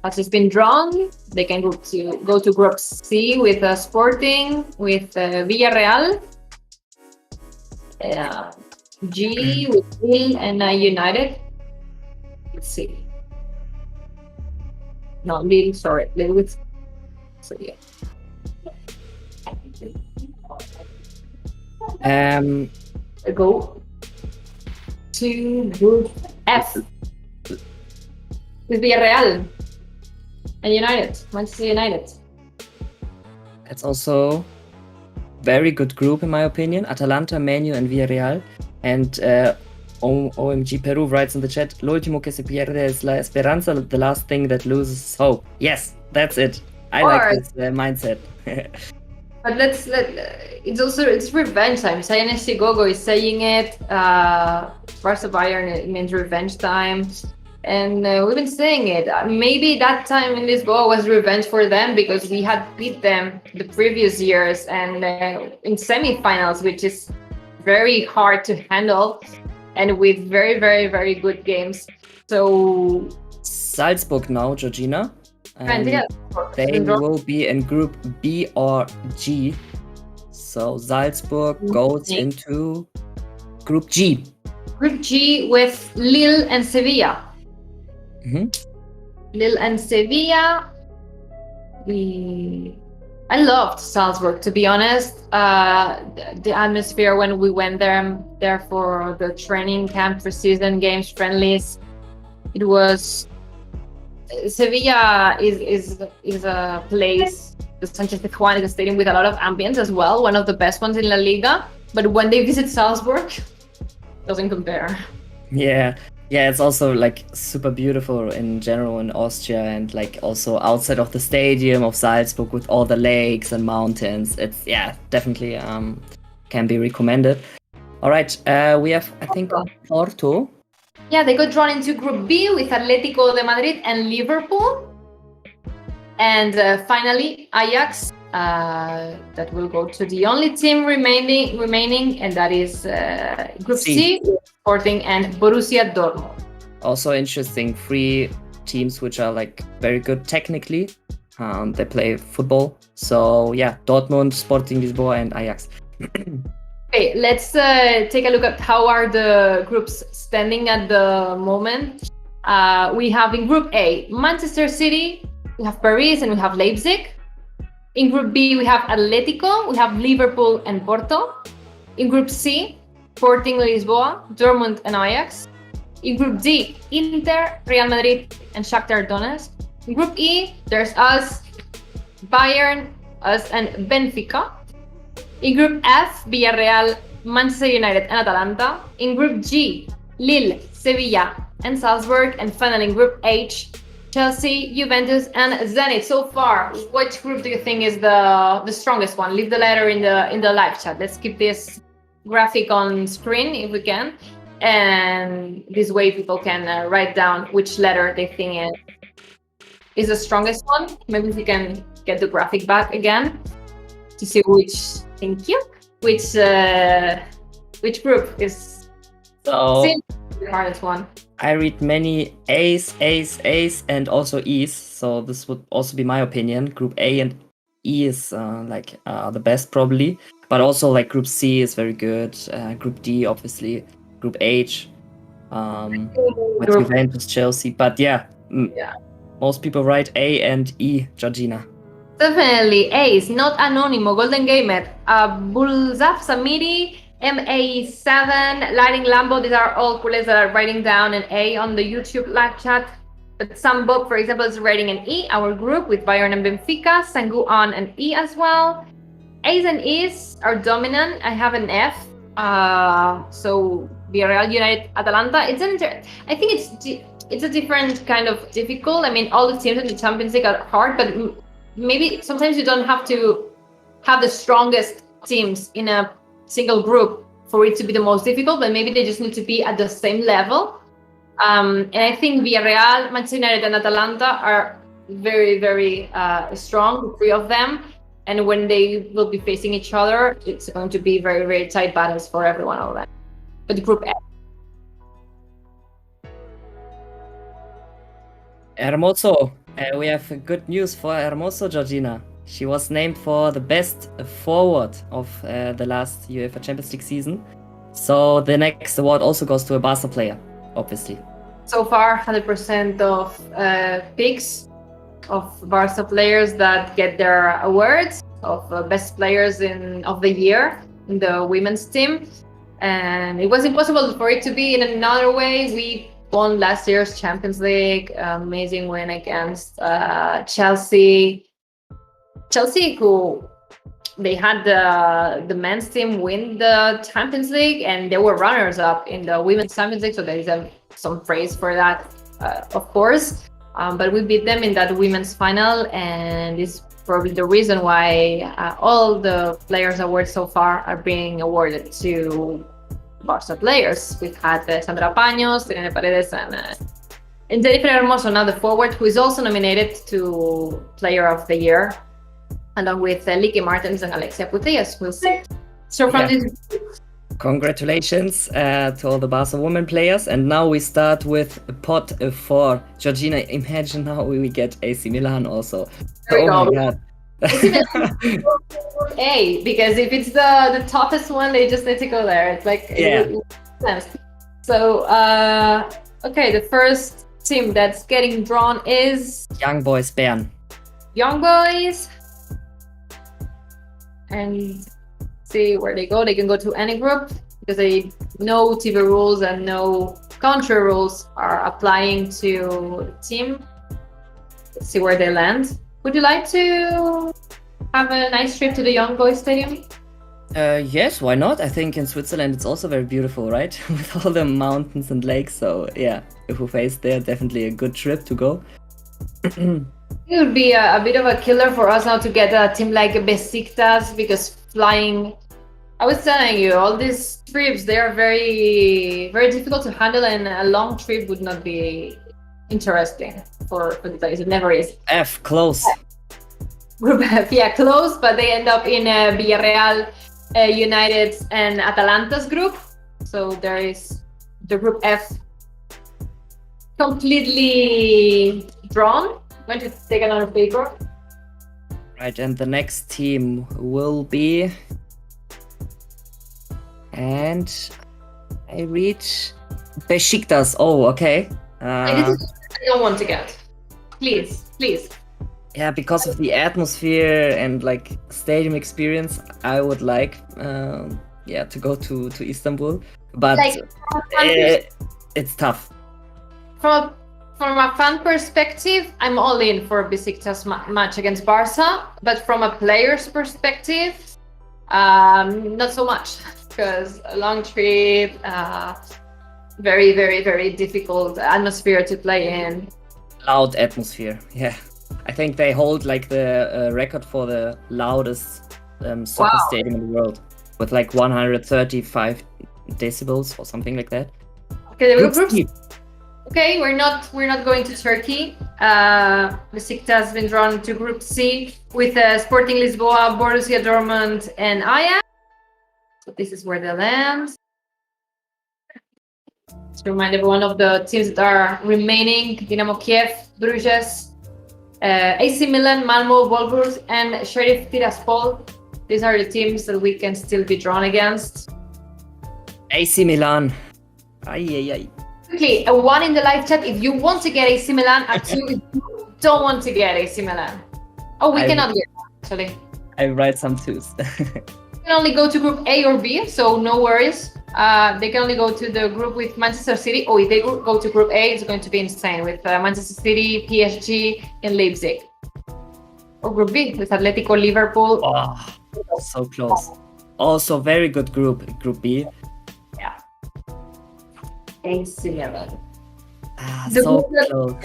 Has just been drawn. They can go to Group C with Sporting, with Villarreal, G with Lille and United. Let's see. No, Lille. Sorry, Lille with. So yeah. Go to Group F with Villarreal and Manchester United. It's also very good group in my opinion. Atalanta, Man U and Villarreal. And OMG Peru writes in the chat, lo último que se pierde es la esperanza, the last thing that loses hope. Yes, that's it. I like this mindset. But it's revenge time. Sayaneshi Gogo is saying it. Barça Bayern, it means revenge time. And we've been saying it. Maybe that time in Lisboa was revenge for them because we had beat them the previous years and in semifinals, which is very hard to handle and with very, very, very good games. So Salzburg now, Georgina. They will be in Group B or G. So Salzburg goes into Group G. Group G with Lille and Sevilla. Lille and Sevilla. I loved Salzburg, to be honest. The atmosphere when we went there for the training camp, preseason games, friendlies. It was. Sevilla is a place. The Sanchez Pizjuan is a stadium with a lot of ambience as well, one of the best ones in La Liga. But when they visit Salzburg, doesn't compare. Yeah, it's also like super beautiful in general in Austria, and like also outside of the stadium of Salzburg with all the lakes and mountains. It's definitely can be recommended. All right, we have I think Porto. Yeah, they got drawn into Group B with Atletico de Madrid and Liverpool. And finally, Ajax, that will go to the only team remaining, and that is Group C, Sporting and Borussia Dortmund. Also interesting, 3 teams which are like very good technically. They play football. So yeah, Dortmund, Sporting Lisboa and Ajax. Okay, let's take a look at how are the groups standing at the moment. We have in Group A, Manchester City, we have Paris and we have Leipzig. In Group B, we have Atletico, we have Liverpool and Porto. In Group C, Sporting Lisboa, Dortmund and Ajax. In Group D, Inter, Real Madrid and Shakhtar Donetsk. In Group E, there's us, Bayern, us and Benfica. In Group F, Villarreal, Manchester United and Atalanta. In Group G, Lille, Sevilla and Salzburg. And finally in Group H, Chelsea, Juventus and Zenit. So far, which group do you think is the strongest one? Leave the letter in the live chat. Let's keep this graphic on screen if we can. And this way people can write down which letter they think is the strongest one. Maybe we can get the graphic back again to see which group is the hardest one. I read many A's, and also E's, so this would also be my opinion. Group A and E is the best probably, but also like Group C is very good. Group D obviously, Group H, with Juventus, Chelsea, but most people write A and E. Georgina. Definitely A's, not Anonimo, Golden Gamer, Bulzaf Samiri, MA7, Lighting Lambo. These are all coolers that are writing down an A on the YouTube live chat. But Sam Bob, for example, is writing an E, our group with Bayern and Benfica. Sangu on an E as well. A's and E's are dominant. I have an F. So Villarreal, United, Atalanta. I think it's a different kind of difficult. I mean, all the teams in the Champions League are hard, but maybe sometimes you don't have to have the strongest teams in a single group for it to be the most difficult, but maybe they just need to be at the same level. And I think Villarreal, Manchester United and Atalanta are very, very strong, the three of them. And when they will be facing each other, it's going to be very, very tight battles for everyone of them. But Group F. Hermoso. We have good news for Hermoso, Georgina. She was named for the best forward of the last UEFA Champions League season. So the next award also goes to a Barca player, obviously. So far, 100% of picks of Barca players that get their awards of best players of the year in the women's team. And it was impossible for it to be in another way. We won last year's Champions League, amazing win against Chelsea. Chelsea, who they had the men's team win the Champions League, and they were runners-up in the women's Champions League. So there is some praise for that, of course. But we beat them in that women's final, and it's probably the reason why all the players' awards so far are being awarded to Barca players. We've had Sandra Paños, Irene Paredes, and Jennifer Hermoso, now the forward, who is also nominated to Player of the Year, along with Licky Martins and Alexia Putellas. We'll see. So from this. Congratulations to all the Barca women players. And now we start with pot 4. Georgina, imagine how we get AC Milan also. Oh my God. A, because if it's the toughest one, they just need to go there. It's like, so okay, the first team that's getting drawn is Young Boys Bayern. Young Boys, and see where they go. They can go to any group because no TV rules and no country rules are applying to the team. Let's see where they land. Would you like to have a nice trip to the Young Boys Stadium? Yes, why not? I think in Switzerland it's also very beautiful, right? With all the mountains and lakes. So yeah, if we face there, definitely a good trip to go. It would be a bit of a killer for us now to get a team like Besiktas, because flying, I was telling you, all these trips, they are very, very difficult to handle, and a long trip would not be interesting for the players. It never is. F, close. Group F, yeah, close, but they end up in Villarreal, United and Atalanta's group. So there is the Group F completely drawn. I'm going to take another paper. Right, and the next team will be... And I read Besiktas. Oh, okay. This is what I don't want to get. Please. Yeah, because of the atmosphere and like stadium experience, I would like to go to Istanbul, but Like, it's tough. From a fan perspective, I'm all in for Besiktas match against Barça, but from a player's perspective, not so much, because a long trip, very, very, very difficult atmosphere to play in. Loud atmosphere, yeah. I think they hold like the record for the loudest soccer stadium in the world, with like 135 decibels or something like that. Okay, okay, we're not going to Turkey. Besiktas has been drawn to Group C with Sporting Lisboa, Borussia Dortmund, and Ajax. So this is where they land. To remind everyone of the teams that are remaining: Dynamo Kiev, Bruges, AC Milan, Malmo, Wolfsburg, and Sheriff Tiraspol. These are the teams that we can still be drawn against. AC Milan. Ay. Quickly, a 1 in the live chat if you want to get AC Milan, a 2 if you don't want to get AC Milan. Oh, we cannot get that, actually. I write some 2s. They can only go to Group A or B, so no worries. They can only go to the group with Manchester City. Oh, if they go to Group A, it's going to be insane with Manchester City, PSG, and Leipzig. Or Group B with Atletico, Liverpool. Oh, so close. Also, very good group, Group B. Yeah. AC Milan. So close.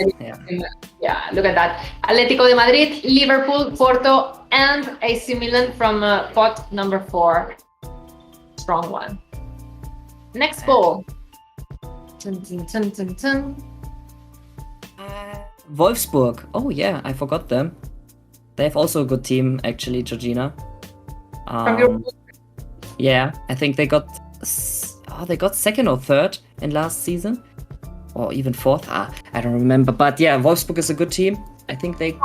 Yeah, look at that. Atletico de Madrid, Liverpool, Porto, and AC Milan from pot number 4. Strong one. Next ball. Wolfsburg. Oh yeah, I forgot them. They have also a good team, actually, Georgina. From your yeah, I think they got second or third in last season, or even fourth. I don't remember, but yeah, Wolfsburg is a good team. I think they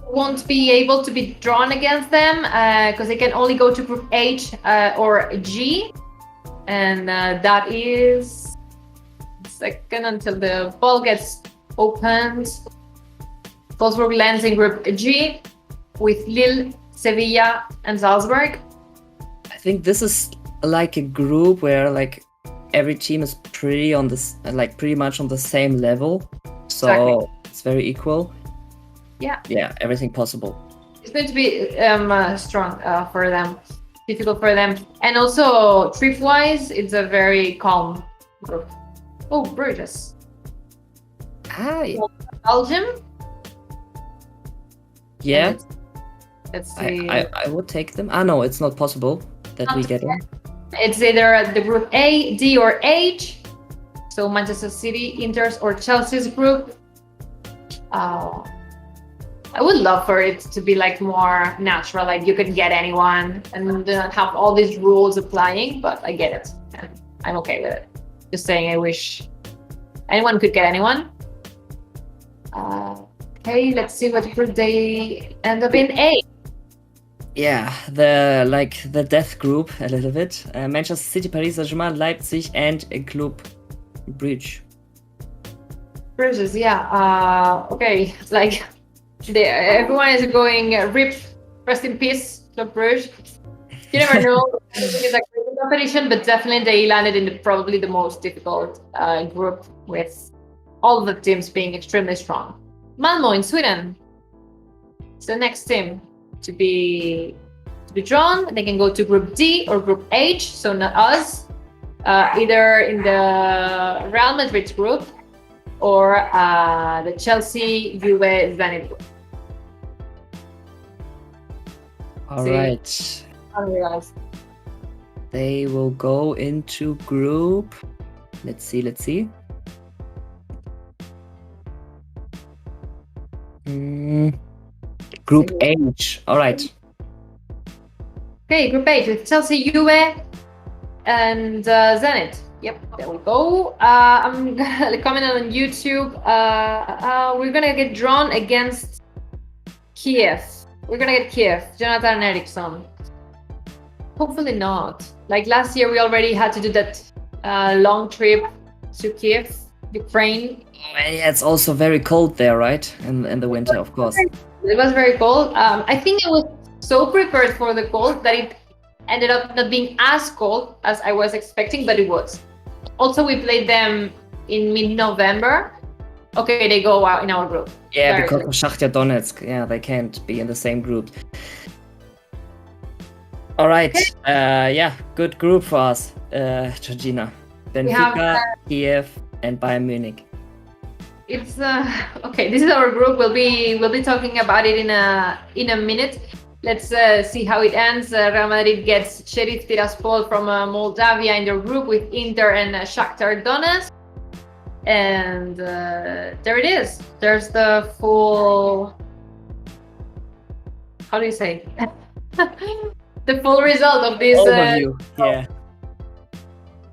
won't be able to be drawn against them because they can only go to Group H or G, and that is second until the ball gets opened. Wolfsburg lands in Group G with Lille, Sevilla, and Salzburg. I think this is like a group where like every team is pretty much on the same level, so exactly. It's very equal. Yeah, everything possible. It's going to be strong for them, difficult for them, and also trip-wise, it's a very calm group. Oh, Bruges. Hi. Belgium. Yeah. Let's see. I would take them. No, it's not possible that we get them. It's either the Group A, D, or H. So Manchester City, Inter's, or Chelsea's group. I would love for it to be like more natural, like you could get anyone and not have all these rules applying, but I get it. And I'm okay with it. Just saying I wish anyone could get anyone. Okay, let's see what group they end up in. A. Yeah, the death group a little bit. Manchester City, Paris Saint-Germain, Leipzig, and Club Brugge. Bruges, yeah. Okay, like everyone is going rip, rest in peace, Club Brugge. You never know. It's like a competition, but definitely they landed in probably the most difficult group with all the teams being extremely strong. Malmo in Sweden. It's the next team to be drawn. They can go to Group D or Group H, so not us. Either in the Real Madrid group or the Chelsea, Juve, Zenit group. All right. They will go into group. Let's see. Group H. All right. Okay, Group H with Chelsea, Juve, and Zenit. Yep, there we go. I'm gonna comment on YouTube. We're gonna get drawn against Kiev. We're gonna get Kiev. Jonathan Eriksson. Hopefully not. Like last year, we already had to do that long trip to Kiev, Ukraine. Yeah, it's also very cold there, right? In the winter, of course. It was very cold. I think it was so prepared for the cold that it ended up not being as cold as I was expecting, but it was. Also, we played them in mid-November. Okay, they go out in our group. Yeah, because of Shakhtar Donetsk. Yeah, they can't be in the same group. All right. Okay. Yeah, good group for us, Georgina. Benfica, Kiev, and Bayern Munich. It's okay. This is our group. We'll be talking about it in a minute. Let's see how it ends. Real Madrid gets Sheriff Tiraspol from Moldavia in their group with Inter and Shakhtar Donetsk. And there it is. There's the full. How do you say? The full result of this. Overview. Yeah.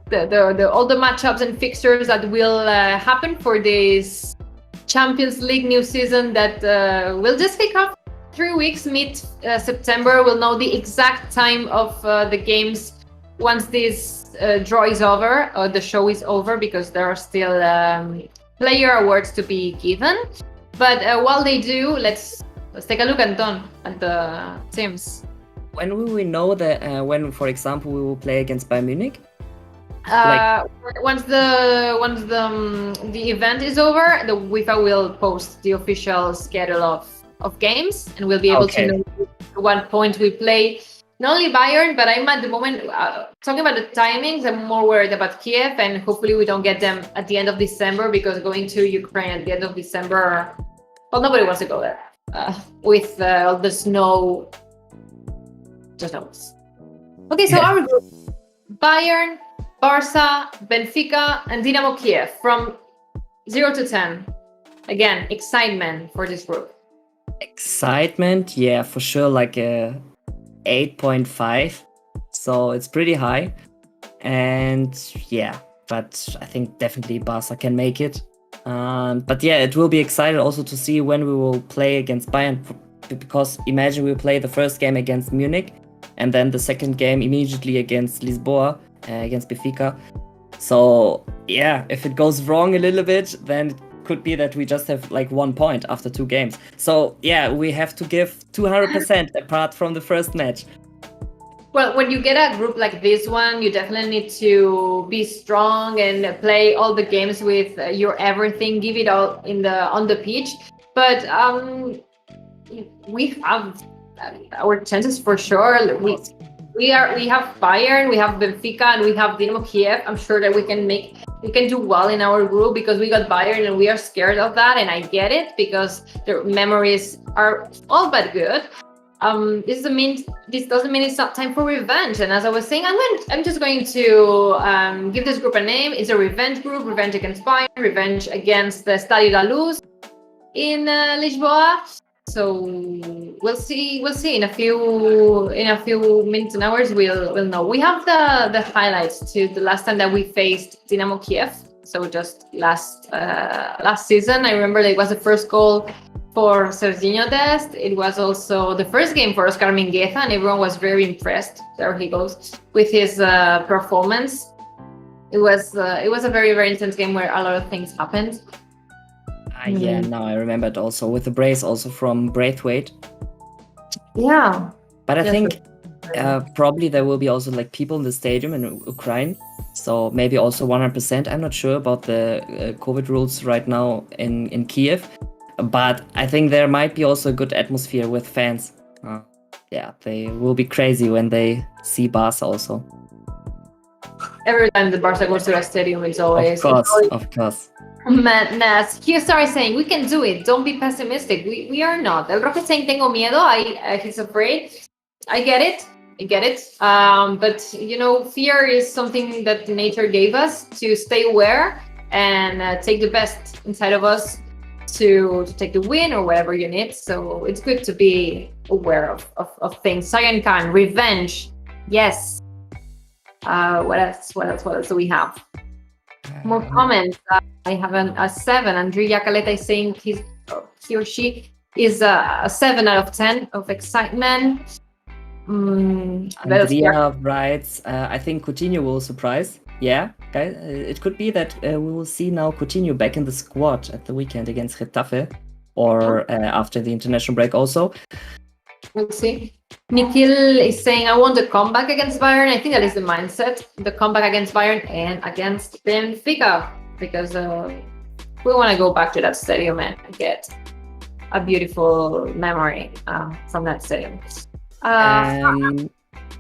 The all the matchups and fixtures that will happen for this Champions League new season that will just kick off 3 weeks, mid-September. We'll know the exact time of the games once this draw is over, or the show is over, because there are still player awards to be given. But while they do, let's take a look, Anton, at the teams. When will we know that when, for example, we will play against Bayern Munich? Once the event is over, the UEFA will post the official schedule of games, and we'll be able to know at what point we play. Not only Bayern, but I'm at the moment talking about the timings. I'm more worried about Kiev, and hopefully we don't get them at the end of December, because going to Ukraine at the end of December, well, nobody wants to go there with all the snow. Just knows. Okay, so our group: Bayern, Barça, Benfica, and Dynamo Kiev from 0 to 10. Again, excitement for this group. Excitement, yeah, for sure, like a 8.5. So it's pretty high. And yeah, but I think definitely Barça can make it. But yeah, it will be exciting also to see when we will play against Bayern, because imagine we play the first game against Munich and then the second game immediately against Lisboa, against Benfica. So yeah, if it goes wrong a little bit, then it could be that we just have like 1 point after 2 games. So yeah, we have to give 200% apart from the first match. Well, when you get a group like this one, you definitely need to be strong and play all the games with your everything, give it all on the pitch. But we have our chances for sure. We have Bayern, we have Benfica, and we have Dynamo Kiev. I'm sure that we can do well in our group, because we got Bayern and we are scared of that, and I get it, because their memories are all but good. This doesn't mean it's not time for revenge. And as I was saying, I'm just going to give this group a name. It's a revenge group: revenge against Bayern, revenge against the Estádio da Luz in Lisboa. So we'll see in a few minutes and hours we'll know. We have the highlights to the last time that we faced Dynamo Kiev. So just last season, I remember it was the first goal for Serginho Dest. It was also the first game for Oscar Mingueza, and everyone was very impressed. There he goes with his performance. It was a very, very intense game where a lot of things happened. Yeah, now I remember it also with the brace also from Braithwaite. Yeah. But I think probably there will be also like people in the stadium in Ukraine. So maybe also 100%. I'm not sure about the COVID rules right now in Kiev. But I think there might be also a good atmosphere with fans. Yeah, they will be crazy when they see Barça also. Every time the Barça goes to a stadium, it's always... Of course. Madness. He started saying, we can do it. Don't be pessimistic. We are not. El Roque is saying, tengo miedo. He's afraid. I get it. But, fear is something that nature gave us to stay aware and take the best inside of us to take the win or whatever you need. So it's good to be aware of things. Sayan Khan, revenge. Yes. What else do we have? More comments. I have a 7. Andrea Caleta is saying he or she is a 7 out of 10 of excitement. Andrea writes, I think Coutinho will surprise. Yeah, guys, it could be that we will see now Coutinho back in the squad at the weekend against Getafe, or after the international break also. We'll see. Nikhil is saying, I want the comeback against Bayern. I think that is the mindset. The comeback against Bayern and against Benfica. Because we want to go back to that stadium and get a beautiful memory from that stadium.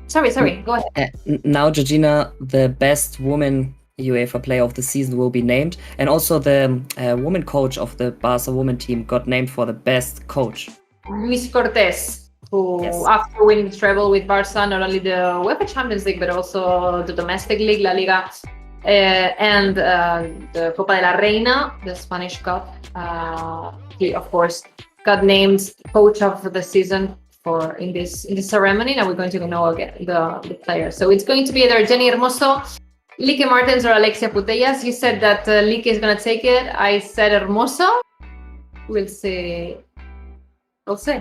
Sorry, go ahead. Now, Georgina, the best woman UEFA player of the season will be named. And also the woman coach of the Barca women team got named for the best coach. Luis Cortés, who after winning the treble with Barca, not only the UEFA Champions League, but also the domestic league, La Liga, and the Copa de la Reina, the Spanish Cup, he, of course, got named coach of the season in this ceremony. Now we're going to know again the players. So it's going to be either Jenny Hermoso, Lique Martens, or Alexia Putellas. He said that Lique is going to take it. I said Hermoso. We'll see. We'll see.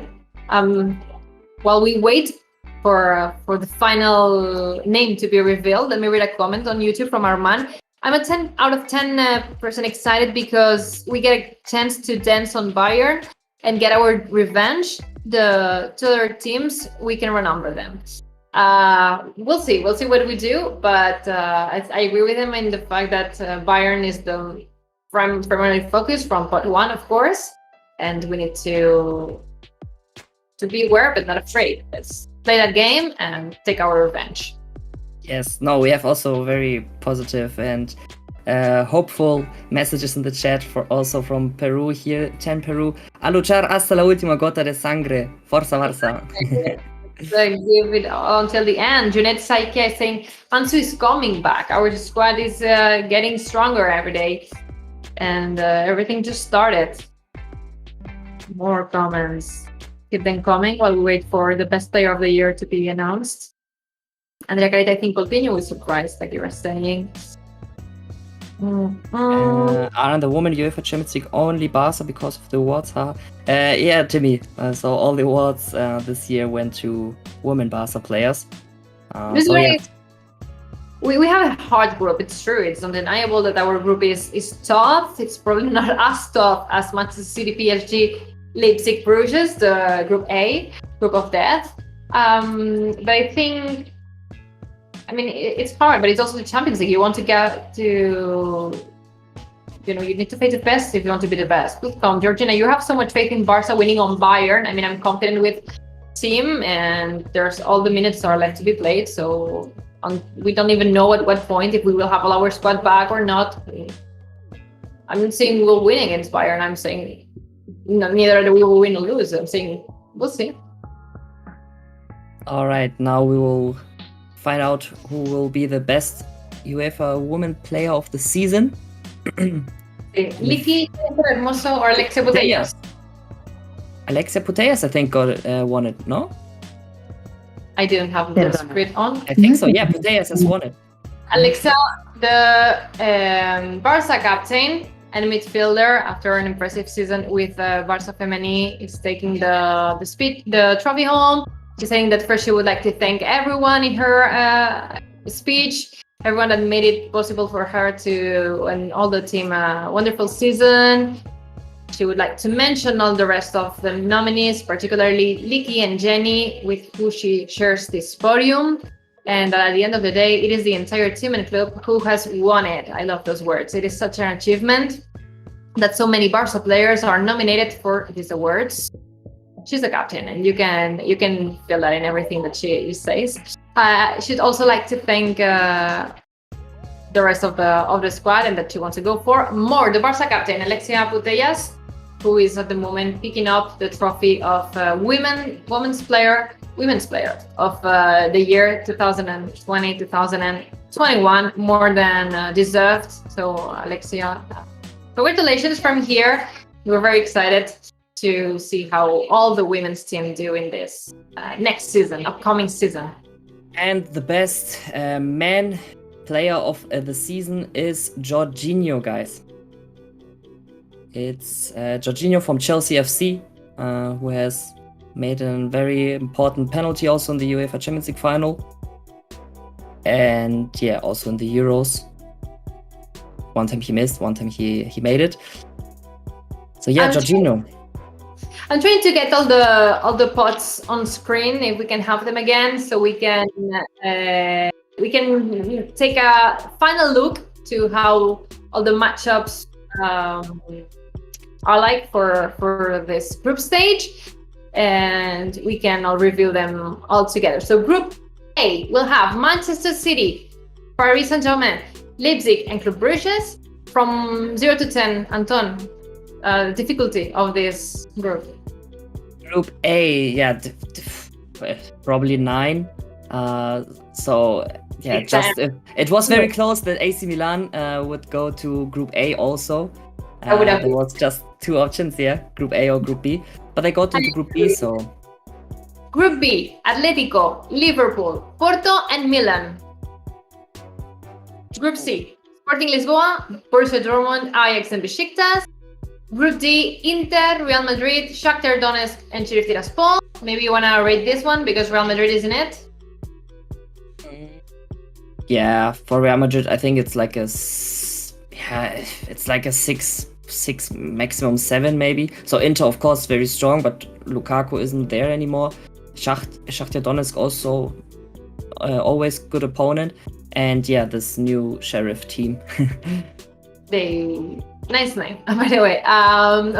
While we wait for the final name to be revealed, let me read a comment on YouTube from Arman. I'm a 10 out of 10 person excited because we get a chance to dance on Bayern and get our revenge. The two other teams, we can remember them. We'll see what we do, but I agree with him in the fact that Bayern is the primary focus from part one, of course, and we need to be aware but not afraid. Let's play that game and take our revenge. Yes, no, we have also very positive and hopeful messages in the chat also from Peru here. 10 Peru. A luchar hasta la última gota de sangre. Forza Barça. Give it until the end. Junet Saike is saying, Ansu is coming back. Our squad is getting stronger every day. And everything just started. More comments. Keep them coming while we wait for the best player of the year to be announced. Andrea Carita, I think Coutinho was surprised, like you were saying. Aren't the women UEFA Champions League only Barca because of the awards? Yeah, Timmy. So all the awards this year went to women Barca players. We have a hard group. It's true. It's undeniable that our group is tough. It's probably not as tough as Manchester City, PSG, Leipzig, Bruges, the Group A, Group of Death. But I think, it's hard, but it's also the Champions League. You want to get to, you need to face the best if you want to be the best. Please come, Georgina. You have so much faith in Barca winning on Bayern. I'm confident with team, and there's all the minutes are left to be played. So we don't even know at what point if we will have all our squad back or not. I'm not saying we'll win against Bayern. I'm saying neither that we will win or lose. I'm saying we'll see. All right, now we will find out who will be the best UEFA woman player of the season. Lique Hermoso or Alexia Putellas? Alexia Putellas, I think, won it, no? I didn't have the script on. I think so, yeah, Putellas has won it. Alexia, the Barca captain and midfielder, after an impressive season with Barça Femení, is taking the trophy home. She's saying that first she would like to thank everyone in her speech, everyone that made it possible for her and all the team a wonderful season. She would like to mention all the rest of the nominees, particularly Lique and Jenny, with who she shares this podium. And at the end of the day, it is the entire team and club who has won it. I love those words. It is such an achievement that so many Barca players are nominated for these awards. She's the captain, and you can feel that in everything that she says. She'd also like to thank the rest of the squad, and that she wants to go for more. The Barca captain, Alexia Putellas, who is at the moment picking up the trophy of women's player of the year 2020-2021, more than deserved. So Alexia, congratulations from here. We're very excited to see how all the women's team do in this upcoming season. And the best man player of the season is Jorginho, guys. It's Jorginho from Chelsea FC, who has made a very important penalty also in the UEFA Champions League final. And yeah, also in the Euros. One time he missed, one time he made it. So yeah, Jorginho. I'm trying to get all the pods on screen if we can have them again, so we can take a final look to how all the matchups are like for this group stage, and we can all review them all together. So Group A will have Manchester City, Paris Saint-Germain, Leipzig, and Club Brugge. From 0 to 10, Anton, difficulty of this group. Group A, yeah, probably 9. So yeah, it was very close that AC Milan would go to Group A also. There was just 2 options, yeah, Group A or Group B, but they got into Group B. So Group B: Atletico, Liverpool, Porto, and Milan. Group C: Sporting Lisboa, Borussia Dortmund, Ajax, and Besiktas. Group D: Inter, Real Madrid, Shakhtar Donetsk, and Sheriff Tiraspol. Maybe you wanna rate this one because Real Madrid is in it. Yeah, for Real Madrid, I think it's like a 6, maximum 7 maybe. So Inter, of course, very strong, but Lukaku isn't there anymore. Shakhtar Donetsk also always good opponent. And yeah, this new Sheriff team. Nice name, by the way.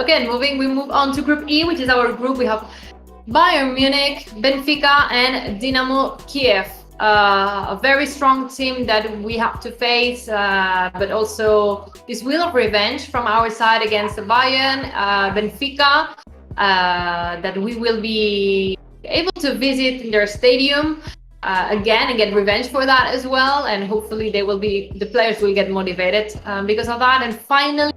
Okay, we move on to Group E, which is our group. We have Bayern Munich, Benfica, and Dynamo Kiev. A very strong team that we have to face, but also this wheel of revenge from our side against the Bayern, Benfica, that we will be able to visit in their stadium again and get revenge for that as well. And hopefully the players will get motivated because of that. And finally,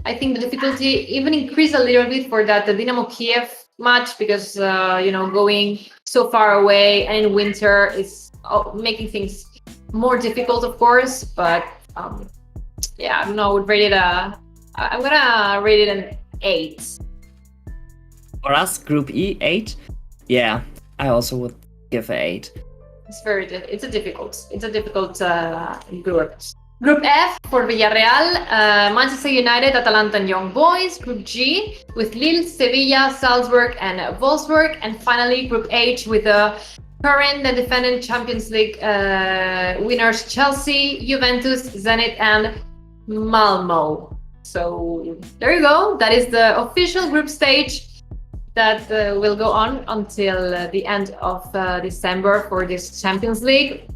I think the difficulty even increased a little bit for the Dynamo Kiev match because, going so far away and in winter is making things more difficult, of course. But yeah, I don't know, I would rate it I'm gonna rate it an 8. For us, Group E, 8. Yeah, I also would give an 8. It's a difficult group. Group F for Villarreal, Manchester United, Atalanta, and Young Boys. Group G with Lille, Sevilla, Salzburg, and Wolfsburg. And finally, Group H with the current and defending Champions League winners Chelsea, Juventus, Zenit, and Malmo. So there you go. That is the official group stage that will go on until the end of December for this Champions League.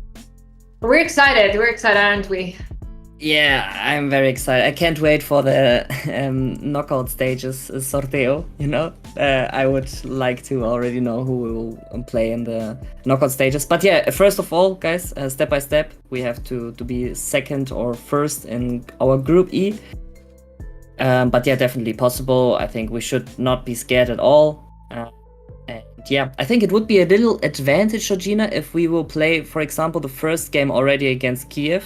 We're excited, aren't we? Yeah, I'm very excited. I can't wait for the knockout stages sorteo, I would like to already know who will play in the knockout stages. But yeah, first of all, guys, step by step, we have to be second or first in our Group E. But yeah, definitely possible. I think we should not be scared at all. And yeah, I think it would be a little advantage, Georgina, if we will play, for example, the first game already against Kiev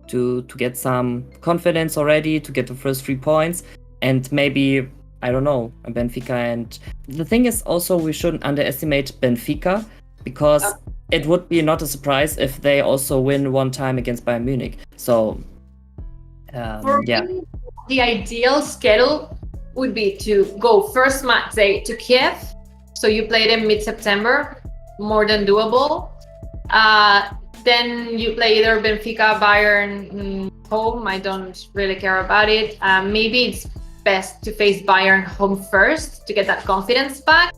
to get some confidence already, to get the first 3 points, and maybe, I don't know, Benfica. And the thing is also, we shouldn't underestimate Benfica, because it would be not a surprise if they also win one time against Bayern Munich. So yeah. The ideal schedule would be to go first match day to Kiev, so you play them mid-September, more than doable. Then you play either Benfica, Bayern home. I don't really care about it. Maybe it's best to face Bayern home first to get that confidence back.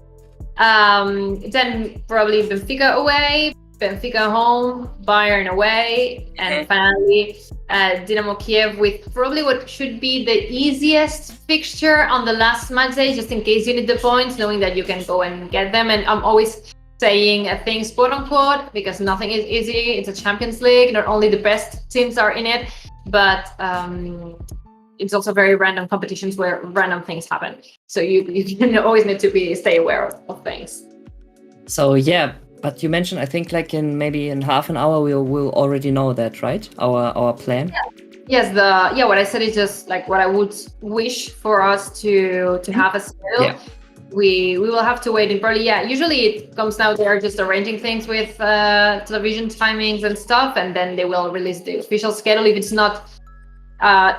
Then probably Benfica away, Benfica home, Bayern away, and finally Dynamo Kiev with probably what should be the easiest fixture on the last match day, just in case you need the points, knowing that you can go and get them. And I'm always saying things quote unquote because nothing is easy. It's a Champions League. Not only the best teams are in it, but it's also very random competitions where random things happen. So you always need to stay aware of things. So yeah. But you mentioned, I think, like maybe in half an hour, we'll already know that, right? Our plan. Yeah. Yes. What I said is just like what I would wish for us to have a schedule. Yeah. We will have to wait. And probably, usually it comes now. They're just arranging things with television timings and stuff, and then they will release the official schedule. If it's not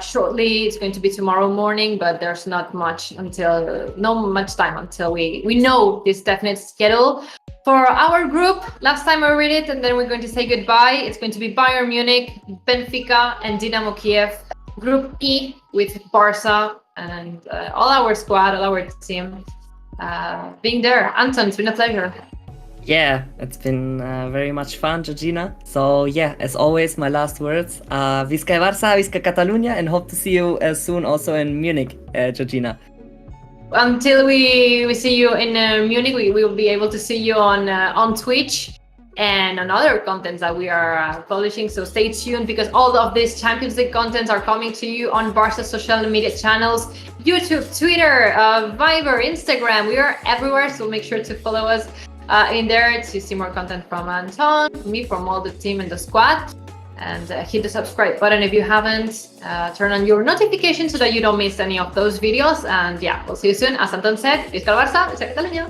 Shortly, it's going to be tomorrow morning, but there's not much time until we know this definite schedule for our group. Last time I read it, and then we're going to say goodbye. It's going to be Bayern Munich, Benfica, and Dynamo Kiev. Group E with Barça and all our squad, all our team being there. Anton, it's been a pleasure. Yeah, it's been very much fun, Georgina. So yeah, as always, my last words. Visca Barça, Visca Catalunya, and hope to see you soon also in Munich, Georgina. Until we see you in Munich, we will be able to see you on Twitch and on other contents that we are publishing. So stay tuned, because all of these Champions League contents are coming to you on Barça social media channels, YouTube, Twitter, Viber, Instagram. We are everywhere, so make sure to follow us in there to see more content from Anton, me, from all the team and the squad. And hit the subscribe button if you haven't. Turn on your notifications so that you don't miss any of those videos. And yeah, we'll see you soon. As Anton said, Visca Barça, Visca Catalunya.